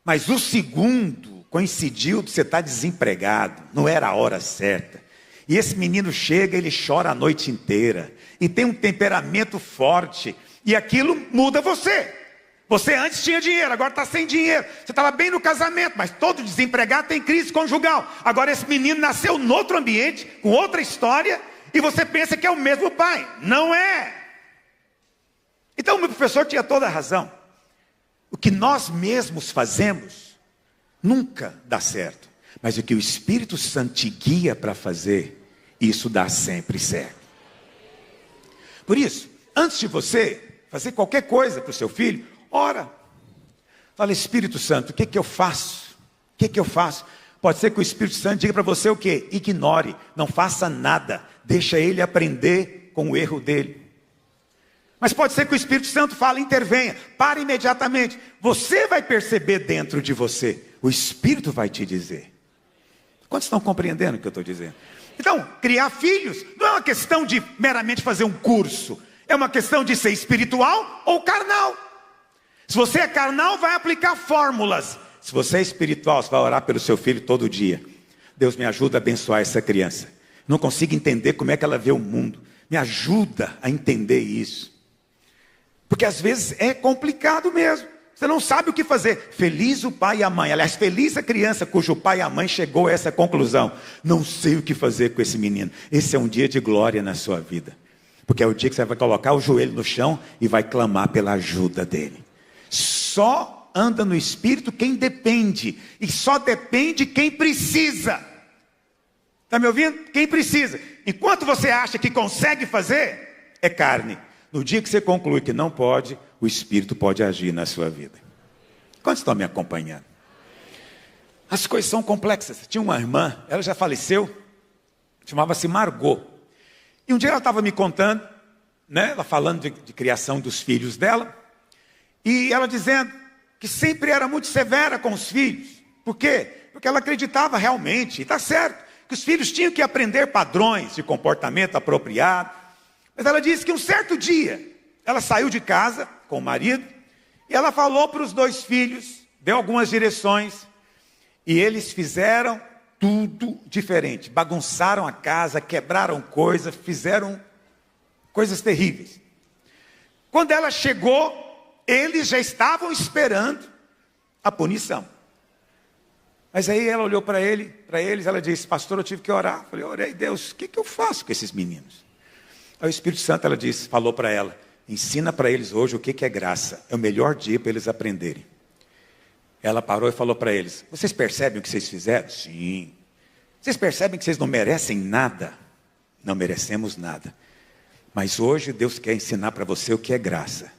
Mas o segundo coincidiu de você estar desempregado, não era a hora certa. E esse menino chega, ele chora a noite inteira. E tem um temperamento forte. E aquilo muda você. Você antes tinha dinheiro, agora está sem dinheiro. Você estava bem no casamento, mas todo desempregado tem crise conjugal. Agora esse menino nasceu em outro ambiente, com outra história, e você pensa que é o mesmo pai. Não é. Então o meu professor tinha toda a razão. O que nós mesmos fazemos nunca dá certo. Mas o que o Espírito Santo te guia para fazer, isso dá sempre certo. Por isso, antes de você fazer qualquer coisa para o seu filho, ora. Fala, Espírito Santo, o que eu faço? O que eu faço? Pode ser que o Espírito Santo diga para você o quê? Ignore, não faça nada. Deixa ele aprender com o erro dele. Mas pode ser que o Espírito Santo fale, intervenha, pare imediatamente. Você vai perceber dentro de você, o Espírito vai te dizer. Quantos estão compreendendo o que eu estou dizendo? Então, criar filhos não é uma questão de meramente fazer um curso. É uma questão de ser espiritual ou carnal. Se você é carnal, vai aplicar fórmulas. Se você é espiritual, você vai orar pelo seu filho todo dia. Deus, me ajuda a abençoar essa criança. Não consigo entender como é que ela vê o mundo. Me ajuda a entender isso. Porque às vezes é complicado mesmo. Você não sabe o que fazer. Feliz o pai e a mãe. Aliás, feliz a criança cujo pai e a mãe chegou a essa conclusão. Não sei o que fazer com esse menino. Esse é um dia de glória na sua vida. Porque é o dia que você vai colocar o joelho no chão e vai clamar pela ajuda dele. Só anda no Espírito quem depende. E só depende quem precisa. Está me ouvindo? Quem precisa. Enquanto você acha que consegue fazer, é carne. No dia que você conclui que não pode, o Espírito pode agir na sua vida. Quantos estão me acompanhando? As coisas são complexas. Tinha uma irmã, ela já faleceu, chamava-se Margot. E um dia ela estava me contando, né, ela falando de criação dos filhos dela, e ela dizendo que sempre era muito severa com os filhos. Por quê? Porque ela acreditava realmente, e está certo, que os filhos tinham que aprender padrões de comportamento apropriado. Mas ela disse que um certo dia, ela saiu de casa com o marido, e ela falou para os 2 filhos, deu algumas direções, e eles fizeram tudo diferente. Bagunçaram a casa, quebraram coisas, fizeram coisas terríveis. Quando ela chegou, eles já estavam esperando a punição. Mas aí ela olhou para eles, ela disse: pastor, eu tive que orar. Eu falei: orei, Deus, o que eu faço com esses meninos? Aí o Espírito Santo, ela disse, falou para ela: ensina para eles hoje o que é graça. É o melhor dia para eles aprenderem. Ela parou e falou para eles: vocês percebem o que vocês fizeram? Sim. Vocês percebem que vocês não merecem nada? Não merecemos nada. Mas hoje Deus quer ensinar para você o que é graça.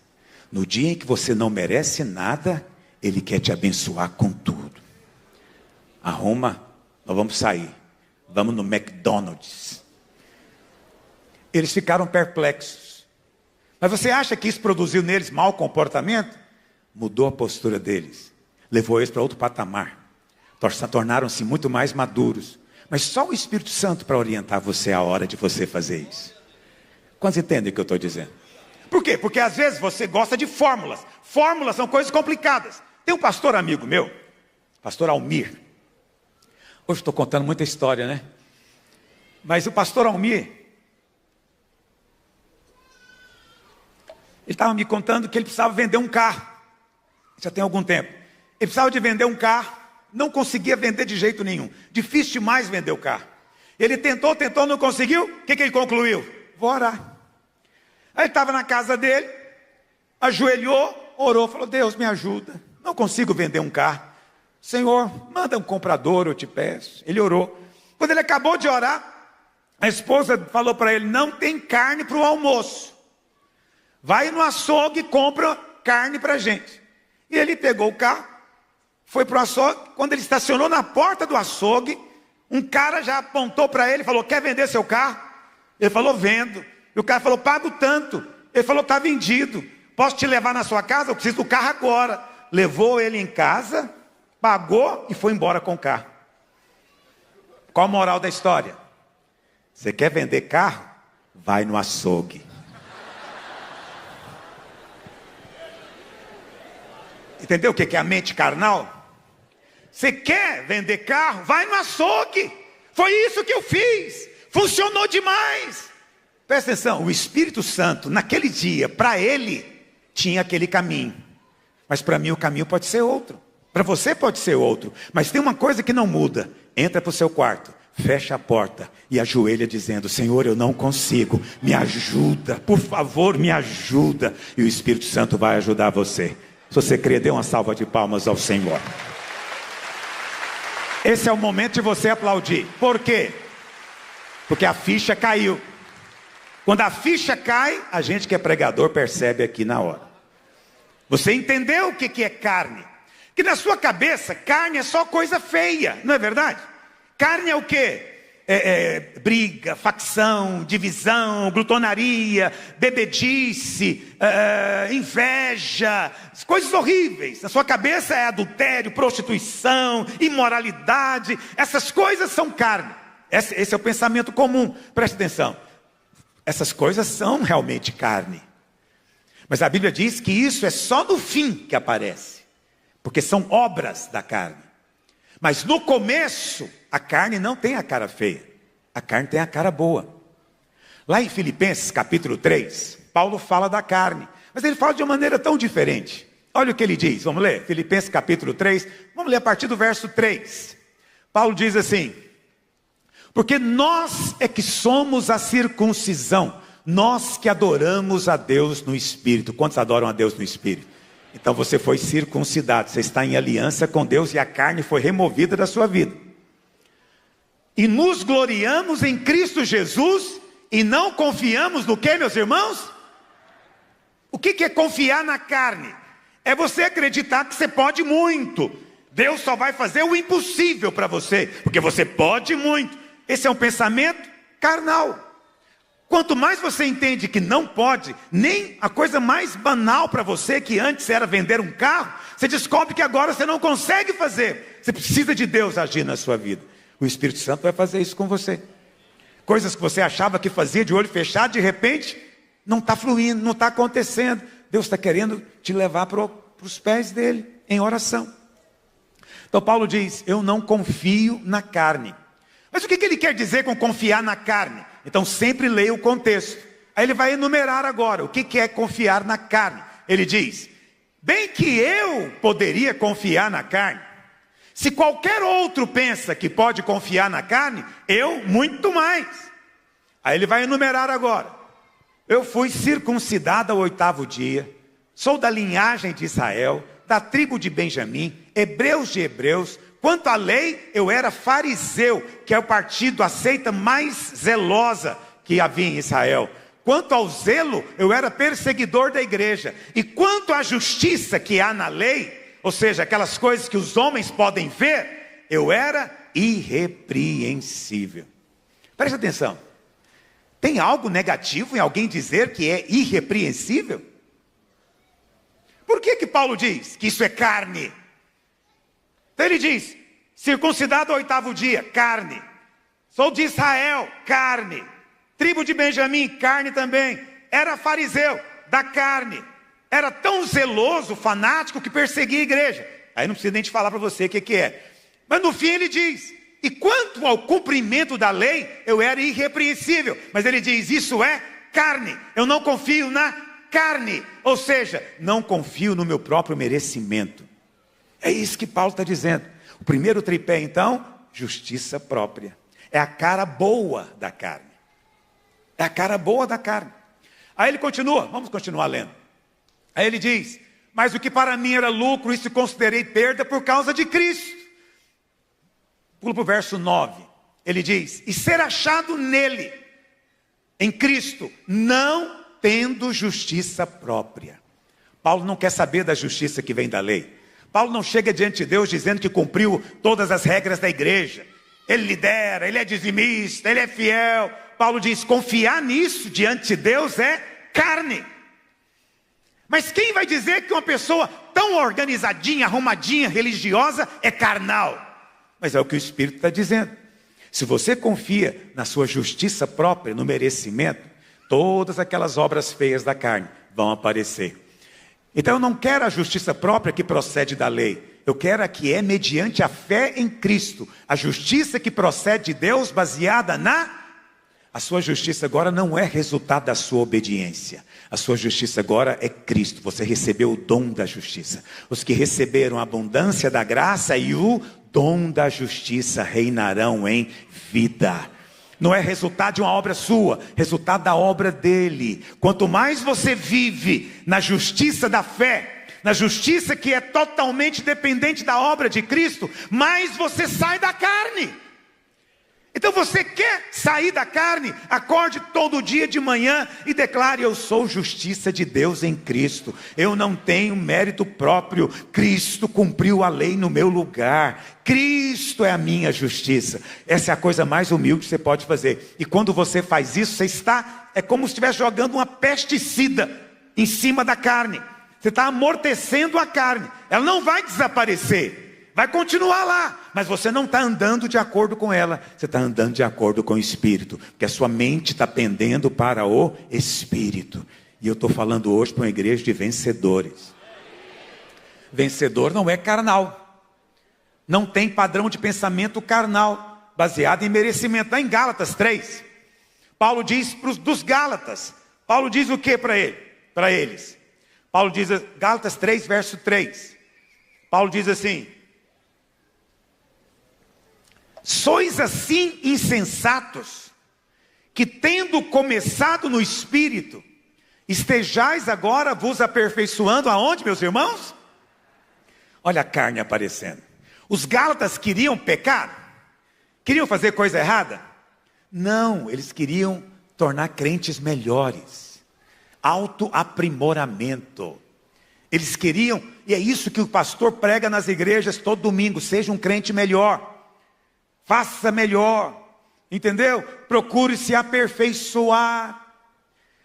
No dia em que você não merece nada, Ele quer te abençoar com tudo. Arruma, nós vamos sair. Vamos no McDonald's. Eles ficaram perplexos. Mas você acha que isso produziu neles mau comportamento? Mudou a postura deles. Levou eles para outro patamar. Tornaram-se muito mais maduros. Mas só o Espírito Santo para orientar você a hora de você fazer isso. Quantos entendem o que eu estou dizendo? Por quê? Porque às vezes você gosta de fórmulas. Fórmulas são coisas complicadas. Tem um pastor amigo meu, pastor Almir. Hoje estou contando muita história, né? Mas o pastor Almir, ele estava me contando que ele precisava vender um carro. Já tem algum tempo. Ele precisava de vender um carro. Não conseguia vender de jeito nenhum. Difícil demais vender o carro. Ele tentou, não conseguiu. O que ele concluiu? Vou orar. Aí ele estava na casa dele, ajoelhou, orou, falou: Deus, me ajuda. Não consigo vender um carro. Senhor, manda um comprador, eu te peço. Ele orou. Quando ele acabou de orar, a esposa falou para ele: não tem carne para o almoço. Vai no açougue e compra carne para a gente. E ele pegou o carro, foi para o açougue. Quando ele estacionou na porta do açougue, um cara já apontou para ele e falou: quer vender seu carro? Ele falou: vendo. E o cara falou: pago tanto. Ele falou: está vendido. Posso te levar na sua casa? Eu preciso do carro agora. Levou ele em casa, pagou e foi embora com o carro. Qual a moral da história? Você quer vender carro? Vai no açougue. Entendeu o que é a mente carnal? Você quer vender carro? Vai no açougue. Foi isso que eu fiz. Funcionou demais. Presta atenção, o Espírito Santo, naquele dia, para ele, tinha aquele caminho. Mas para mim o caminho pode ser outro. Para você pode ser outro. Mas tem uma coisa que não muda. Entra para o seu quarto, fecha a porta e ajoelha dizendo: Senhor, eu não consigo. Me ajuda, por favor, me ajuda. E o Espírito Santo vai ajudar você. Se você crer, dê uma salva de palmas ao Senhor. Esse é o momento de você aplaudir. Por quê? Porque a ficha caiu. Quando a ficha cai, a gente que é pregador percebe aqui na hora. Você entendeu o que é carne? Que na sua cabeça, carne é só coisa feia, não é verdade? Carne é o quê? Briga, facção, divisão, glutonaria, bebedice, inveja, coisas horríveis. Na sua cabeça é adultério, prostituição, imoralidade. Essas coisas são carne. Esse é o pensamento comum. Preste atenção. Essas coisas são realmente carne. Mas a Bíblia diz que isso é só no fim que aparece. Porque são obras da carne. Mas no começo, a carne não tem a cara feia. A carne tem a cara boa. Lá em Filipenses capítulo 3, Paulo fala da carne. Mas ele fala de uma maneira tão diferente. Olha o que ele diz, vamos ler, Filipenses capítulo 3, vamos ler a partir do verso 3. Paulo diz assim: porque nós é que somos a circuncisão, nós que adoramos a Deus no Espírito. Quantos adoram a Deus no Espírito? Então você foi circuncidado, você está em aliança com Deus e a carne foi removida da sua vida. E nos gloriamos em Cristo Jesus e não confiamos no que, meus irmãos? O que é confiar na carne? É você acreditar que você pode muito. Deus só vai fazer o impossível para você, porque você pode muito. Esse é um pensamento carnal. Quanto mais você entende que não pode, nem a coisa mais banal para você, que antes era vender um carro, você descobre que agora você não consegue fazer. Você precisa de Deus agir na sua vida. O Espírito Santo vai fazer isso com você. Coisas que você achava que fazia de olho fechado, de repente, não está fluindo, não está acontecendo. Deus está querendo te levar para os pés dele, em oração. Então Paulo diz, eu não confio na carne. Mas o que ele quer dizer com confiar na carne? Então sempre leia o contexto. Aí ele vai enumerar agora o que é confiar na carne. Ele diz, bem que eu poderia confiar na carne. Se qualquer outro pensa que pode confiar na carne, eu muito mais. Aí ele vai enumerar agora. Eu fui circuncidado ao 8º dia, sou da linhagem de Israel, da tribo de Benjamim, hebreus de hebreus. Quanto à lei, eu era fariseu, que é o partido, a seita mais zelosa que havia em Israel. Quanto ao zelo, eu era perseguidor da igreja. E quanto à justiça que há na lei, ou seja, aquelas coisas que os homens podem ver, eu era irrepreensível. Preste atenção. Tem algo negativo em alguém dizer que é irrepreensível? Por que Paulo diz que isso é carne? Então ele diz, circuncidado ao 8º dia, carne. Sou de Israel, carne. Tribo de Benjamim, carne também. Era fariseu, da carne. Era tão zeloso, fanático, que perseguia a igreja. Aí não precisa nem te falar para você o que é. Mas no fim ele diz, e quanto ao cumprimento da lei, eu era irrepreensível. Mas ele diz, isso é carne. Eu não confio na carne. Ou seja, não confio no meu próprio merecimento. É isso que Paulo está dizendo. O primeiro tripé, então, justiça própria. É a cara boa da carne. É a cara boa da carne. Aí ele continua, vamos continuar lendo. Aí ele diz, mas o que para mim era lucro, isso considerei perda por causa de Cristo. Pula para o verso 9. Ele diz, e ser achado nele, em Cristo, não tendo justiça própria. Paulo não quer saber da justiça que vem da lei. Paulo não chega diante de Deus dizendo que cumpriu todas as regras da igreja. Ele lidera, ele é dizimista, ele é fiel. Paulo diz, confiar nisso diante de Deus é carne. Mas quem vai dizer que uma pessoa tão organizadinha, arrumadinha, religiosa é carnal? Mas é o que o Espírito está dizendo. Se você confia na sua justiça própria, no merecimento, todas aquelas obras feias da carne vão aparecer. Então eu não quero a justiça própria que procede da lei. Eu quero a que é mediante a fé em Cristo. A justiça que procede de Deus baseada A sua justiça agora não é resultado da sua obediência. A sua justiça agora é Cristo. Você recebeu o dom da justiça. Os que receberam a abundância da graça e o dom da justiça reinarão em vida. Não é resultado de uma obra sua, resultado da obra dele. Quanto mais você vive na justiça da fé, na justiça que é totalmente dependente da obra de Cristo, mais você sai da carne. Então você quer sair da carne? Acorde todo dia de manhã e declare, eu sou justiça de Deus em Cristo. Eu não tenho mérito próprio. Cristo cumpriu a lei no meu lugar. Cristo é a minha justiça. Essa é a coisa mais humilde que você pode fazer. E quando você faz isso, é como se estivesse jogando uma pesticida em cima da carne. Você está amortecendo a carne. Ela não vai desaparecer. Vai continuar lá, mas você não está andando de acordo com ela. Você está andando de acordo com o Espírito. Porque a sua mente está pendendo para o Espírito. E eu estou falando hoje para uma igreja de vencedores. Vencedor não é carnal. Não tem padrão de pensamento carnal, baseado em merecimento. Está em Gálatas 3. Paulo diz dos Gálatas. Paulo diz o que para eles? Paulo diz, Gálatas 3, verso 3. Paulo diz assim: sois assim insensatos, que tendo começado no Espírito, estejais agora vos aperfeiçoando aonde, meus irmãos? Olha a carne aparecendo. Os Gálatas queriam pecar? Queriam fazer coisa errada? Não, eles queriam tornar crentes melhores. Autoaprimoramento. Eles queriam, e é isso que o pastor prega nas igrejas todo domingo: seja um crente melhor, faça melhor, entendeu? Procure se aperfeiçoar.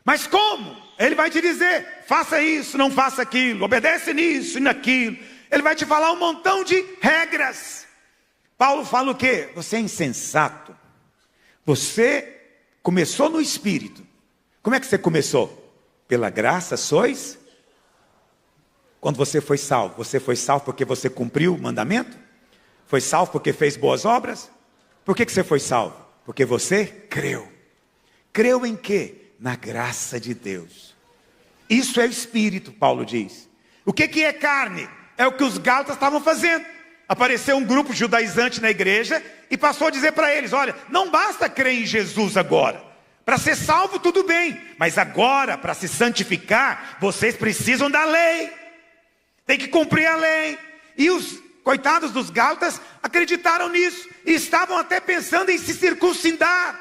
Mas como? Ele vai te dizer: faça isso, não faça aquilo, obedece nisso e naquilo. Ele vai te falar um montão de regras. Paulo fala o quê? Você é insensato. Você começou no Espírito. Como é que você começou? Pela graça sois. Quando você foi salvo porque você cumpriu o mandamento? Foi salvo porque fez boas obras? Por que você foi salvo? Porque você creu. Creu em quê? Na graça de Deus. Isso é Espírito, Paulo diz. O que é carne? É o que os Gálatas estavam fazendo. Apareceu um grupo judaizante na igreja e passou a dizer para eles: olha, não basta crer em Jesus agora. Para ser salvo tudo bem, mas agora, para se santificar, vocês precisam da lei. Tem que cumprir a lei. E os coitados dos Gálatas acreditaram nisso e estavam até pensando em se circuncidar.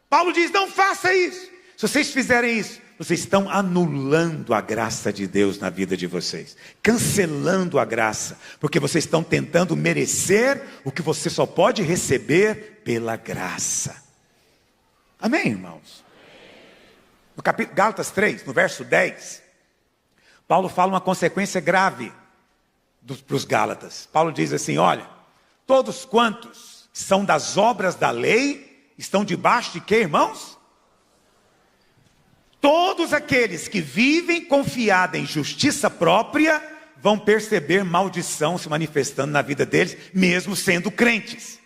Paulo diz: não faça isso. Se vocês fizerem isso, vocês estão anulando a graça de Deus na vida de vocês, cancelando a graça, porque vocês estão tentando merecer o que você só pode receber pela graça. Amém, irmãos? No capítulo Gálatas 3, no verso 10, Paulo fala uma consequência grave para os Gálatas. Paulo diz assim: olha, todos quantos são das obras da lei estão debaixo de quê, irmãos? Todos aqueles que vivem confiados em justiça própria vão perceber maldição se manifestando na vida deles, mesmo sendo crentes.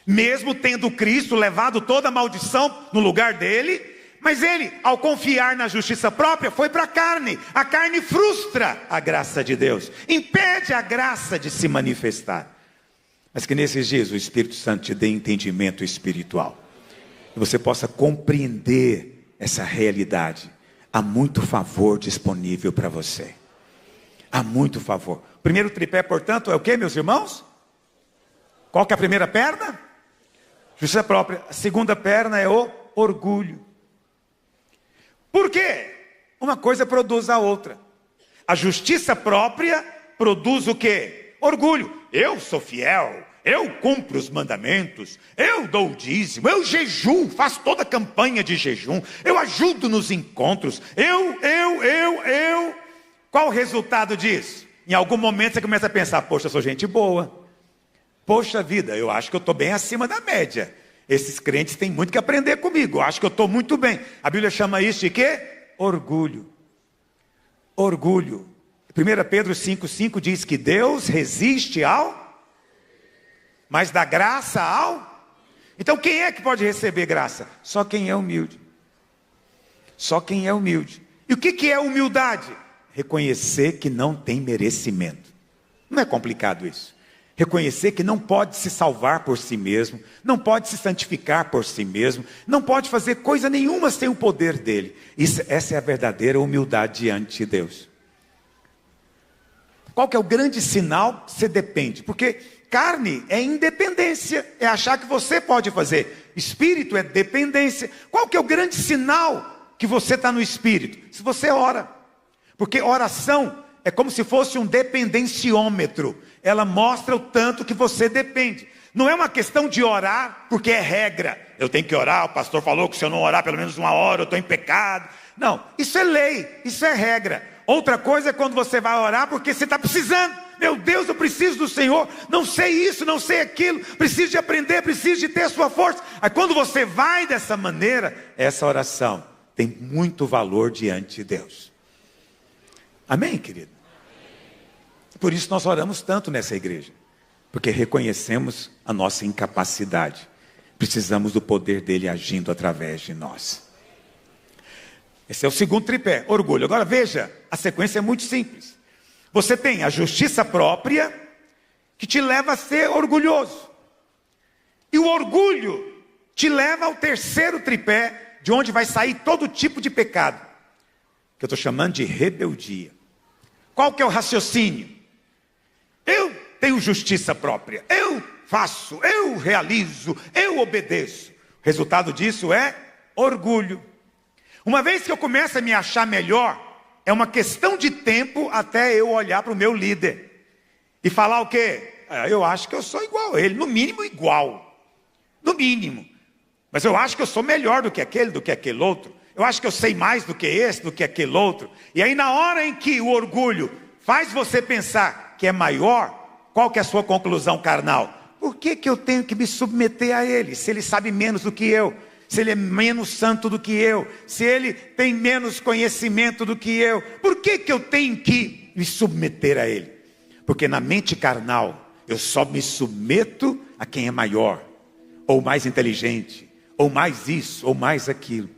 Mesmo tendo Cristo levado toda a maldição no lugar dele, mas ele, ao confiar na justiça própria, foi para a carne. A carne frustra a graça de Deus, impede a graça de se manifestar. Mas que nesses dias o Espírito Santo te dê entendimento espiritual, e você possa compreender essa realidade. Há muito favor disponível para você. Há muito favor. O primeiro tripé, portanto, é o que, meus irmãos? Qual que é a primeira perna? Justiça própria. A segunda perna é o orgulho. Por quê? Uma coisa produz a outra. A justiça própria produz o quê? Orgulho. Eu sou fiel, eu cumpro os mandamentos, eu dou o dízimo, eu jejuo, faço toda a campanha de jejum, eu ajudo nos encontros, eu. Qual o resultado disso? Em algum momento você começa a pensar: poxa, eu sou gente boa. Poxa vida, eu acho que eu estou bem acima da média. Esses crentes têm muito que aprender comigo, eu acho que eu estou muito bem. A Bíblia chama isso de quê? Orgulho. Orgulho. 1 Pedro 5,5 diz que Deus resiste ao, mas dá graça ao. Então quem é que pode receber graça? Só quem é humilde. Só quem é humilde. E o que é humildade? Reconhecer que não tem merecimento. Não é complicado isso. Reconhecer que não pode se salvar por si mesmo, não pode se santificar por si mesmo, não pode fazer coisa nenhuma sem o poder dele. Essa é a verdadeira humildade diante de Deus. Qual que é o grande sinal? Você depende, porque carne é independência, é achar que você pode fazer. Espírito é dependência. Qual que é o grande sinal que você está no Espírito? Se você ora, porque oração é como se fosse um dependenciômetro. Ela mostra o tanto que você depende. Não é uma questão de orar porque é regra. Eu tenho que orar, o pastor falou que se eu não orar pelo menos 1 hora eu estou em pecado. Não, isso é lei, isso é regra. Outra coisa é quando você vai orar porque você está precisando. Meu Deus, eu preciso do Senhor, não sei isso, não sei aquilo, preciso de aprender, preciso de ter a sua força. Aí quando você vai dessa maneira, essa oração tem muito valor diante de Deus. Amém, querido? Por isso nós oramos tanto nessa igreja, porque reconhecemos a nossa incapacidade. Precisamos do poder dele agindo através de nós. Esse é o segundo tripé, orgulho. Agora veja, a sequência é muito simples. Você tem a justiça própria, que te leva a ser orgulhoso. E o orgulho te leva ao terceiro tripé, de onde vai sair todo tipo de pecado, que eu estou chamando de rebeldia. Qual que é o raciocínio? Eu tenho justiça própria, eu faço, eu realizo, eu obedeço. O resultado disso é orgulho. Uma vez que eu começo a me achar melhor, é uma questão de tempo até eu olhar para o meu líder e falar o quê? Eu acho que eu sou igual a ele, no mínimo igual, no mínimo. Mas eu acho que eu sou melhor do que aquele outro. Eu acho que eu sei mais do que esse, do que aquele outro. E aí na hora em que o orgulho faz você pensar que é maior, qual que é a sua conclusão carnal? Por que que eu tenho que me submeter a ele, se ele sabe menos do que eu? Se ele é menos santo do que eu, se ele tem menos conhecimento do que eu, por que que eu tenho que me submeter a ele? Porque na mente carnal, eu só me submeto a quem é maior, ou mais inteligente, ou mais isso, ou mais aquilo.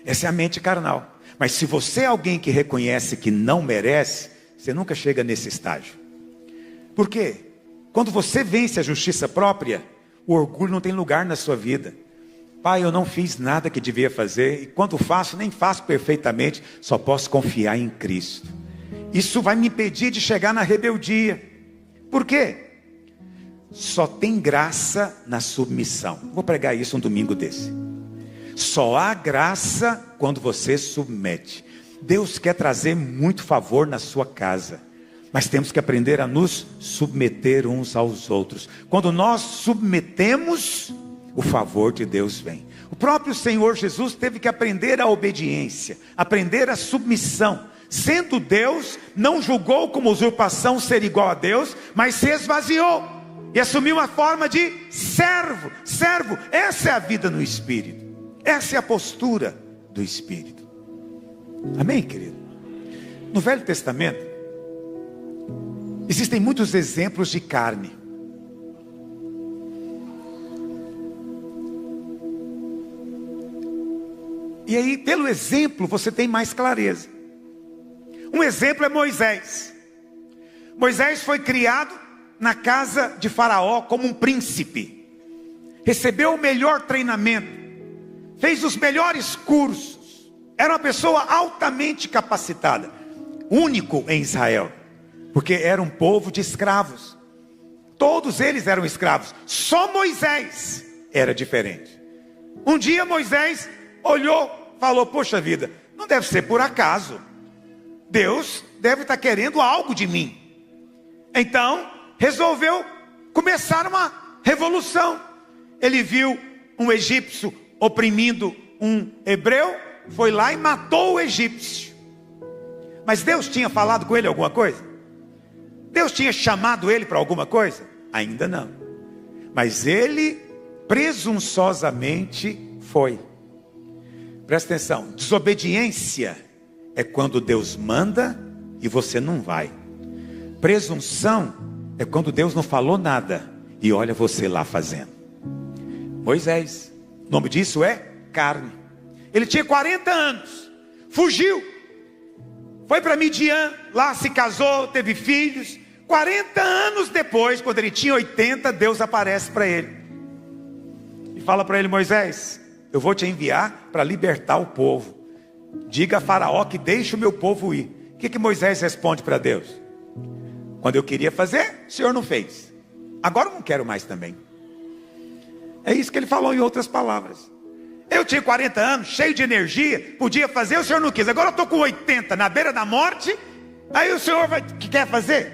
Essa é a mente carnal. Mas se você é alguém que reconhece que não merece, você nunca chega nesse estágio. Por quê? Quando você vence a justiça própria, o orgulho não tem lugar na sua vida. Pai, eu não fiz nada que devia fazer, e quando faço, nem faço perfeitamente, só posso confiar em Cristo. Isso vai me impedir de chegar na rebeldia. Por quê? Só tem graça na submissão. Vou pregar isso um domingo desse. Só há graça quando você submete. Deus quer trazer muito favor na sua casa, mas temos que aprender a nos submeter uns aos outros. Quando nós submetemos, o favor de Deus vem. O próprio Senhor Jesus teve que aprender a obediência, aprender a submissão. Sendo Deus, não julgou como usurpação ser igual a Deus, mas se esvaziou e assumiu uma forma de servo. Servo, essa é a vida no Espírito. Essa é a postura do Espírito. Amém, querido? No Velho Testamento, existem muitos exemplos de carne. E aí, pelo exemplo, você tem mais clareza. Um exemplo é Moisés. Moisés foi criado na casa de Faraó como um príncipe. Recebeu o melhor treinamento. Fez os melhores cursos. Era uma pessoa altamente capacitada. Único em Israel. Porque era um povo de escravos. Todos eles eram escravos. Só Moisés era diferente. Um dia Moisés olhou, falou, poxa vida, não deve ser por acaso. Deus deve estar querendo algo de mim. Então, resolveu começar uma revolução. Ele viu um egípcio oprimindo um hebreu, foi lá e matou o egípcio. Mas Deus tinha falado com ele alguma coisa? Deus tinha chamado ele para alguma coisa? Ainda não. Mas ele presunçosamente foi. Presta atenção, desobediência é quando Deus manda e você não vai. Presunção é quando Deus não falou nada e olha você lá fazendo. Moisés, o nome disso é carne. Ele tinha 40 anos, fugiu, foi para Midian, lá se casou, teve filhos. 40 anos depois, quando ele tinha 80, Deus aparece para ele e fala para ele, Moisés, eu vou te enviar para libertar o povo. Diga a Faraó que deixe o meu povo ir. O que Moisés responde para Deus? Quando eu queria fazer, o Senhor não fez. Agora eu não quero mais também. É isso que ele falou em outras palavras. Eu tinha 40 anos, cheio de energia, podia fazer, o Senhor não quis. Agora eu estou com 80, na beira da morte, aí o Senhor que quer fazer?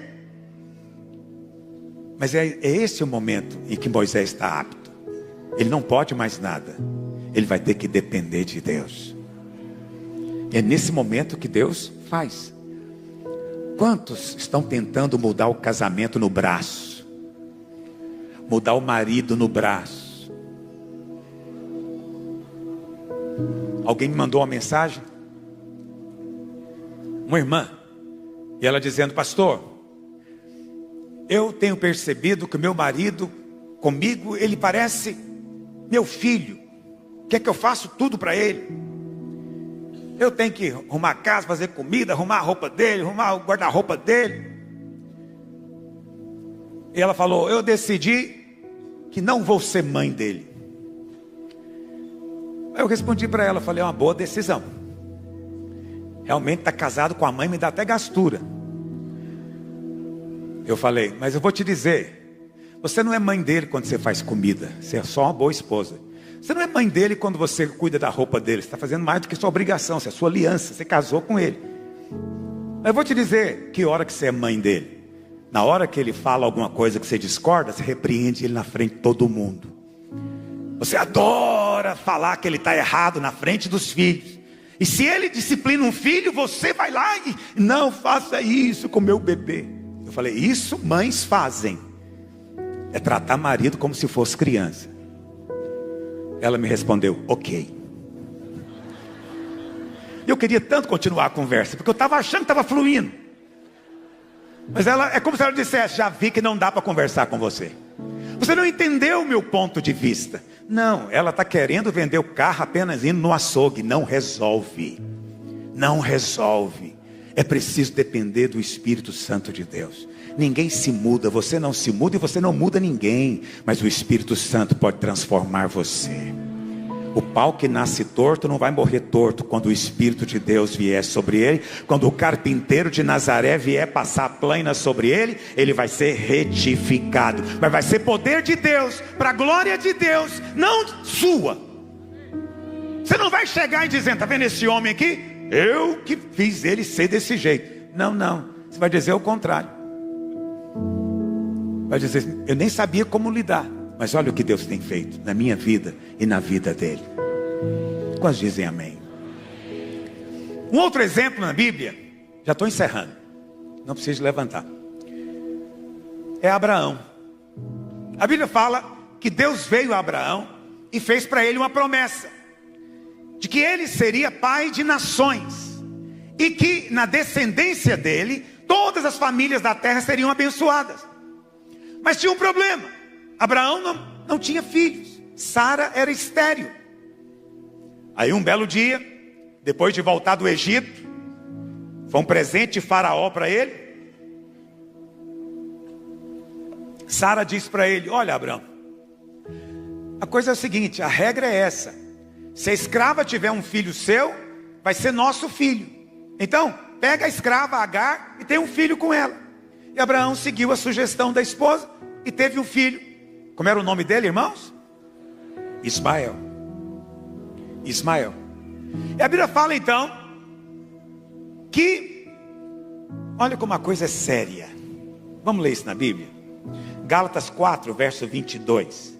Mas é esse o momento em que Moisés está apto. Ele não pode mais nada. Ele vai ter que depender de Deus. É nesse momento que Deus faz. Quantos estão tentando mudar o casamento no braço? Mudar o marido no braço? Alguém me mandou uma mensagem? Uma irmã. E ela dizendo, pastor, eu tenho percebido que o meu marido, comigo, ele parece meu filho. Quer que eu faça tudo para ele? Eu tenho que arrumar a casa, fazer comida, arrumar a roupa dele, arrumar o guarda-roupa dele. E ela falou, eu decidi que não vou ser mãe dele. Aí eu respondi para ela, falei, é uma boa decisão. Realmente estar casado com a mãe me dá até gastura. Eu falei, mas eu vou te dizer, você não é mãe dele quando você faz comida, você é só uma boa esposa. Você não é mãe dele quando você cuida da roupa dele, você está fazendo mais do que sua obrigação, você é sua aliança, você casou com ele. Mas eu vou te dizer, que hora que você é mãe dele? Na hora que ele fala alguma coisa que você discorda, você repreende ele na frente de todo mundo. Você adora falar que ele está errado na frente dos filhos. E se ele disciplina um filho, você vai lá e não faça isso com meu bebê. Eu falei, isso mães fazem. É tratar marido como se fosse criança. Ela me respondeu, ok. Eu queria tanto continuar a conversa, porque eu estava achando que estava fluindo. Mas ela, é como se ela dissesse, já vi que não dá para conversar com você. Você não entendeu o meu ponto de vista. Não, ela está querendo vender o carro apenas indo no açougue. Não resolve. Não resolve. É preciso depender do Espírito Santo de Deus. Ninguém se muda, você não se muda e você não muda ninguém. Mas o Espírito Santo pode transformar você. O pau que nasce torto não vai morrer torto quando o Espírito de Deus vier sobre ele. Quando o carpinteiro de Nazaré vier passar a plana sobre ele, ele vai ser retificado. Mas vai ser poder de Deus, para a glória de Deus, não sua. Você não vai chegar e dizer, está vendo esse homem aqui? Eu que fiz ele ser desse jeito. Não, não. Você vai dizer o contrário. Vai dizer, eu nem sabia como lidar. Mas olha o que Deus tem feito na minha vida e na vida dele. Quantos dizem amém? Um outro exemplo na Bíblia, já estou encerrando, não preciso levantar, é Abraão. A Bíblia fala que Deus veio a Abraão e fez para ele uma promessa, de que ele seria pai de nações, e que na descendência dele, todas as famílias da terra seriam abençoadas. Mas tinha um problema. Abraão não tinha filhos. Sara era estéril. Aí um belo dia, depois de voltar do Egito, foi um presente de Faraó para ele. Sara disse para ele, olha Abraão, a coisa é a seguinte, a regra é essa. Se a escrava tiver um filho seu, vai ser nosso filho. Então, pega a escrava Agar e tem um filho com ela. E Abraão seguiu a sugestão da esposa e teve um filho. Como era o nome dele, irmãos? Ismael. Ismael. E a Bíblia fala então que, olha como a coisa é séria. Vamos ler isso na Bíblia. Gálatas 4, verso 22.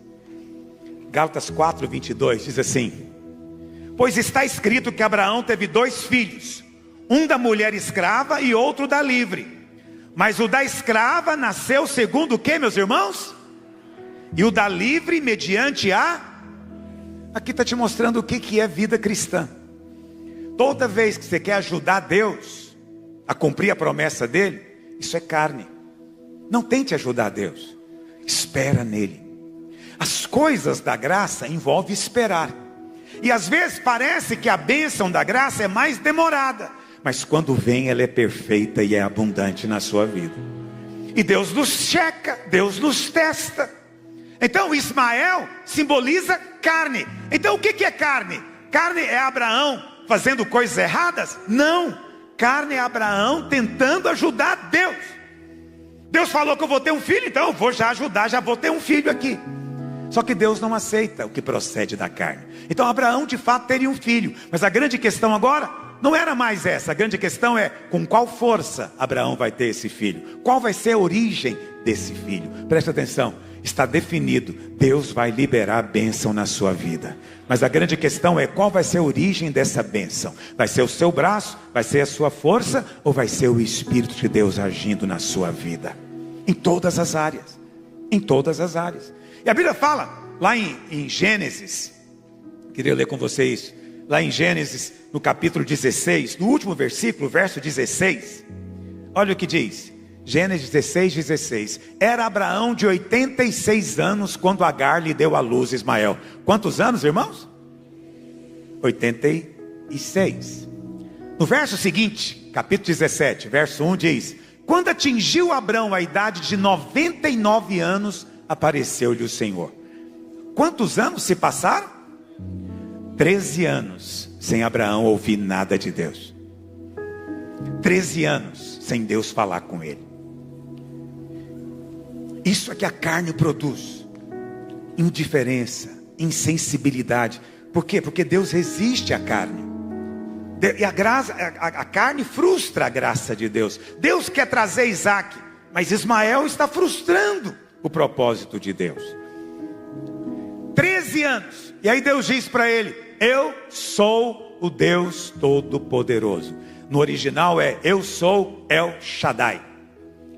Gálatas 4, 22 diz assim: pois está escrito que Abraão teve 2 filhos, um da mulher escrava e outro da livre. Mas o da escrava nasceu segundo o que, meus irmãos? E o da livre mediante a... Aqui está te mostrando o que é vida cristã. Toda vez que você quer ajudar Deus a cumprir a promessa dele, isso é carne. Não tente ajudar Deus, espera nele. As coisas da graça envolvem esperar. E às vezes parece que a bênção da graça é mais demorada, mas quando vem ela é perfeita e é abundante na sua vida. E Deus nos checa, Deus nos testa. Então Ismael simboliza carne. Então o que é carne? Carne é Abraão fazendo coisas erradas? Não, carne é Abraão tentando ajudar Deus. Deus falou que eu vou ter um filho, então eu vou já ajudar, já vou ter um filho aqui. Só que Deus não aceita o que procede da carne. Então Abraão de fato teria um filho. Mas a grande questão agora não era mais essa. A grande questão é com qual força Abraão vai ter esse filho. Qual vai ser a origem desse filho? Presta atenção. Está definido, Deus vai liberar a bênção na sua vida. Mas a grande questão é qual vai ser a origem dessa bênção. Vai ser o seu braço? Vai ser a sua força? Ou vai ser o Espírito de Deus agindo na sua vida? Em todas as áreas. Em todas as áreas. E a Bíblia fala, lá em Gênesis, queria ler com vocês, lá em Gênesis, no capítulo 16, no último versículo, verso 16. Olha o que diz. Gênesis 16, 16. Era Abraão de 86 anos quando Agar lhe deu à luz Ismael. Quantos anos, irmãos? 86. No verso seguinte, capítulo 17, verso 1 diz: quando atingiu Abrão a idade de 99 anos, apareceu-lhe o Senhor. Quantos anos se passaram? 13 anos sem Abraão ouvir nada de Deus. 13 anos sem Deus falar com ele. Isso é que a carne produz: indiferença, insensibilidade. Por quê? Porque Deus resiste à carne. E a carne frustra a graça de Deus. Deus quer trazer Isaac, mas Ismael está frustrando o propósito de Deus. 13 anos. E aí Deus diz para ele: eu sou o Deus Todo-Poderoso. No original é: eu sou El Shaddai.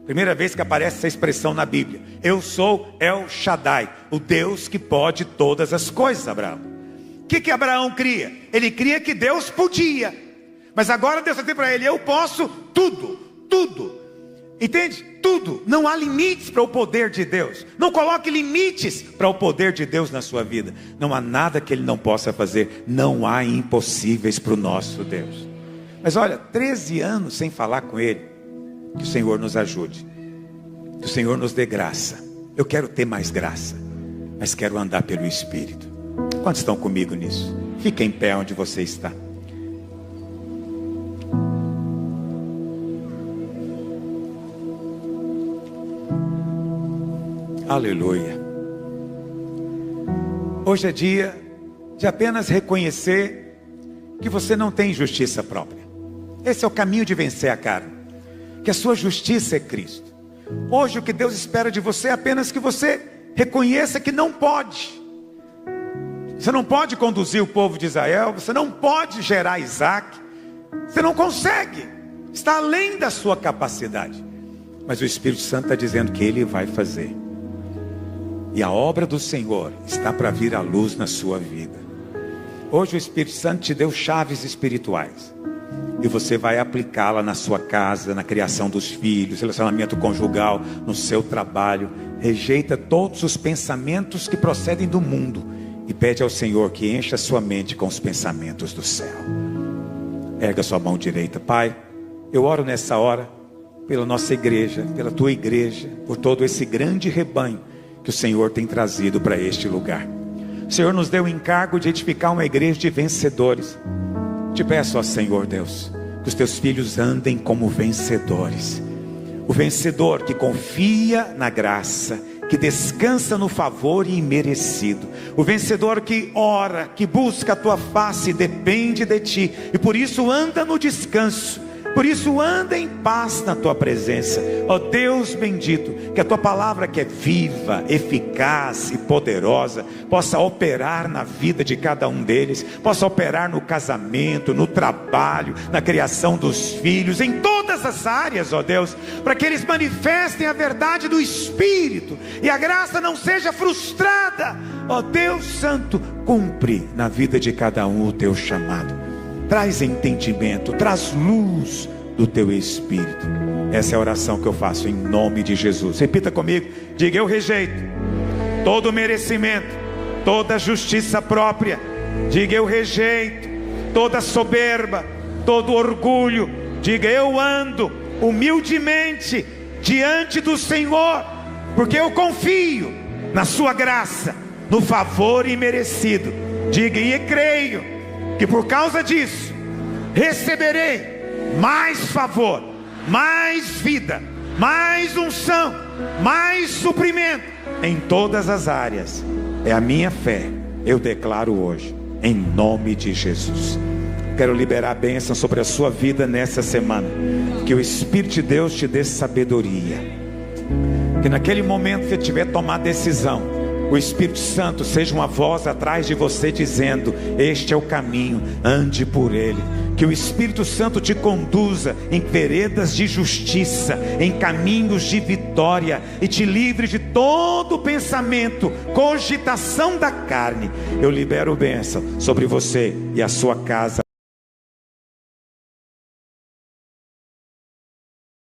Primeira vez que aparece essa expressão na Bíblia. Eu sou El Shaddai, o Deus que pode todas as coisas, Abraão. O que Abraão cria? Ele cria que Deus podia. Mas agora Deus está dizendo para ele: eu posso tudo, tudo. Entende? Tudo. Não há limites para o poder de Deus. Não coloque limites para o poder de Deus na sua vida. Não há nada que Ele não possa fazer. Não há impossíveis para o nosso Deus. Mas olha, 13 anos sem falar com Ele. Que o Senhor nos ajude. Que o Senhor nos dê graça. Eu quero ter mais graça, mas quero andar pelo Espírito. Quantos estão comigo nisso? Fique em pé onde você está. Aleluia. Hoje é dia de apenas reconhecer que você não tem justiça própria. Esse é o caminho de vencer a carne. Que a sua justiça é Cristo. Hoje o que Deus espera de você é apenas que você reconheça que não pode. Você não pode conduzir o povo de Israel. Você não pode gerar Isaac. Você não consegue. Está além da sua capacidade. Mas o Espírito Santo está dizendo que Ele vai fazer. E a obra do Senhor está para vir à luz na sua vida. Hoje o Espírito Santo te deu chaves espirituais. E você vai aplicá-la na sua casa, na criação dos filhos, relacionamento conjugal, no seu trabalho. Rejeita todos os pensamentos que procedem do mundo. E pede ao Senhor que encha a sua mente com os pensamentos do céu. Erga sua mão direita. Pai, eu oro nessa hora pela nossa igreja, pela tua igreja, por todo esse grande rebanho que o Senhor tem trazido para este lugar. O Senhor nos deu o encargo de edificar uma igreja de vencedores. Te peço, ó Senhor Deus, que os teus filhos andem como vencedores. O vencedor que confia na graça, que descansa no favor imerecido. O vencedor que ora, que busca a tua face, depende de ti. E por isso anda no descanso. Por isso anda em paz na tua presença. Ó Deus bendito, que a tua palavra, que é viva, eficaz e poderosa, possa operar na vida de cada um deles. Possa operar no casamento, no trabalho, na criação dos filhos, em todas as áreas, ó Deus, para que eles manifestem a verdade do Espírito e a graça não seja frustrada. Ó Deus Santo, cumpre na vida de cada um o teu chamado. Traz entendimento, traz luz do teu Espírito. Essa é a oração que eu faço em nome de Jesus. Repita comigo, diga: eu rejeito todo merecimento, toda justiça própria. Diga: eu rejeito toda soberba, todo orgulho. Diga: eu ando humildemente diante do Senhor, porque eu confio na sua graça, no favor imerecido. Diga: e creio que por causa disso receberei mais favor, mais vida, mais unção, mais suprimento em todas as áreas. É a minha fé, eu declaro hoje, em nome de Jesus. Quero liberar a bênção sobre a sua vida nessa semana. Que o Espírito de Deus te dê sabedoria. Que naquele momento que você tiver tomado decisão, o Espírito Santo seja uma voz atrás de você dizendo: este é o caminho, ande por ele. Que o Espírito Santo te conduza em veredas de justiça, em caminhos de vitória, e te livre de todo pensamento, cogitação da carne. Eu libero bênção sobre você e a sua casa.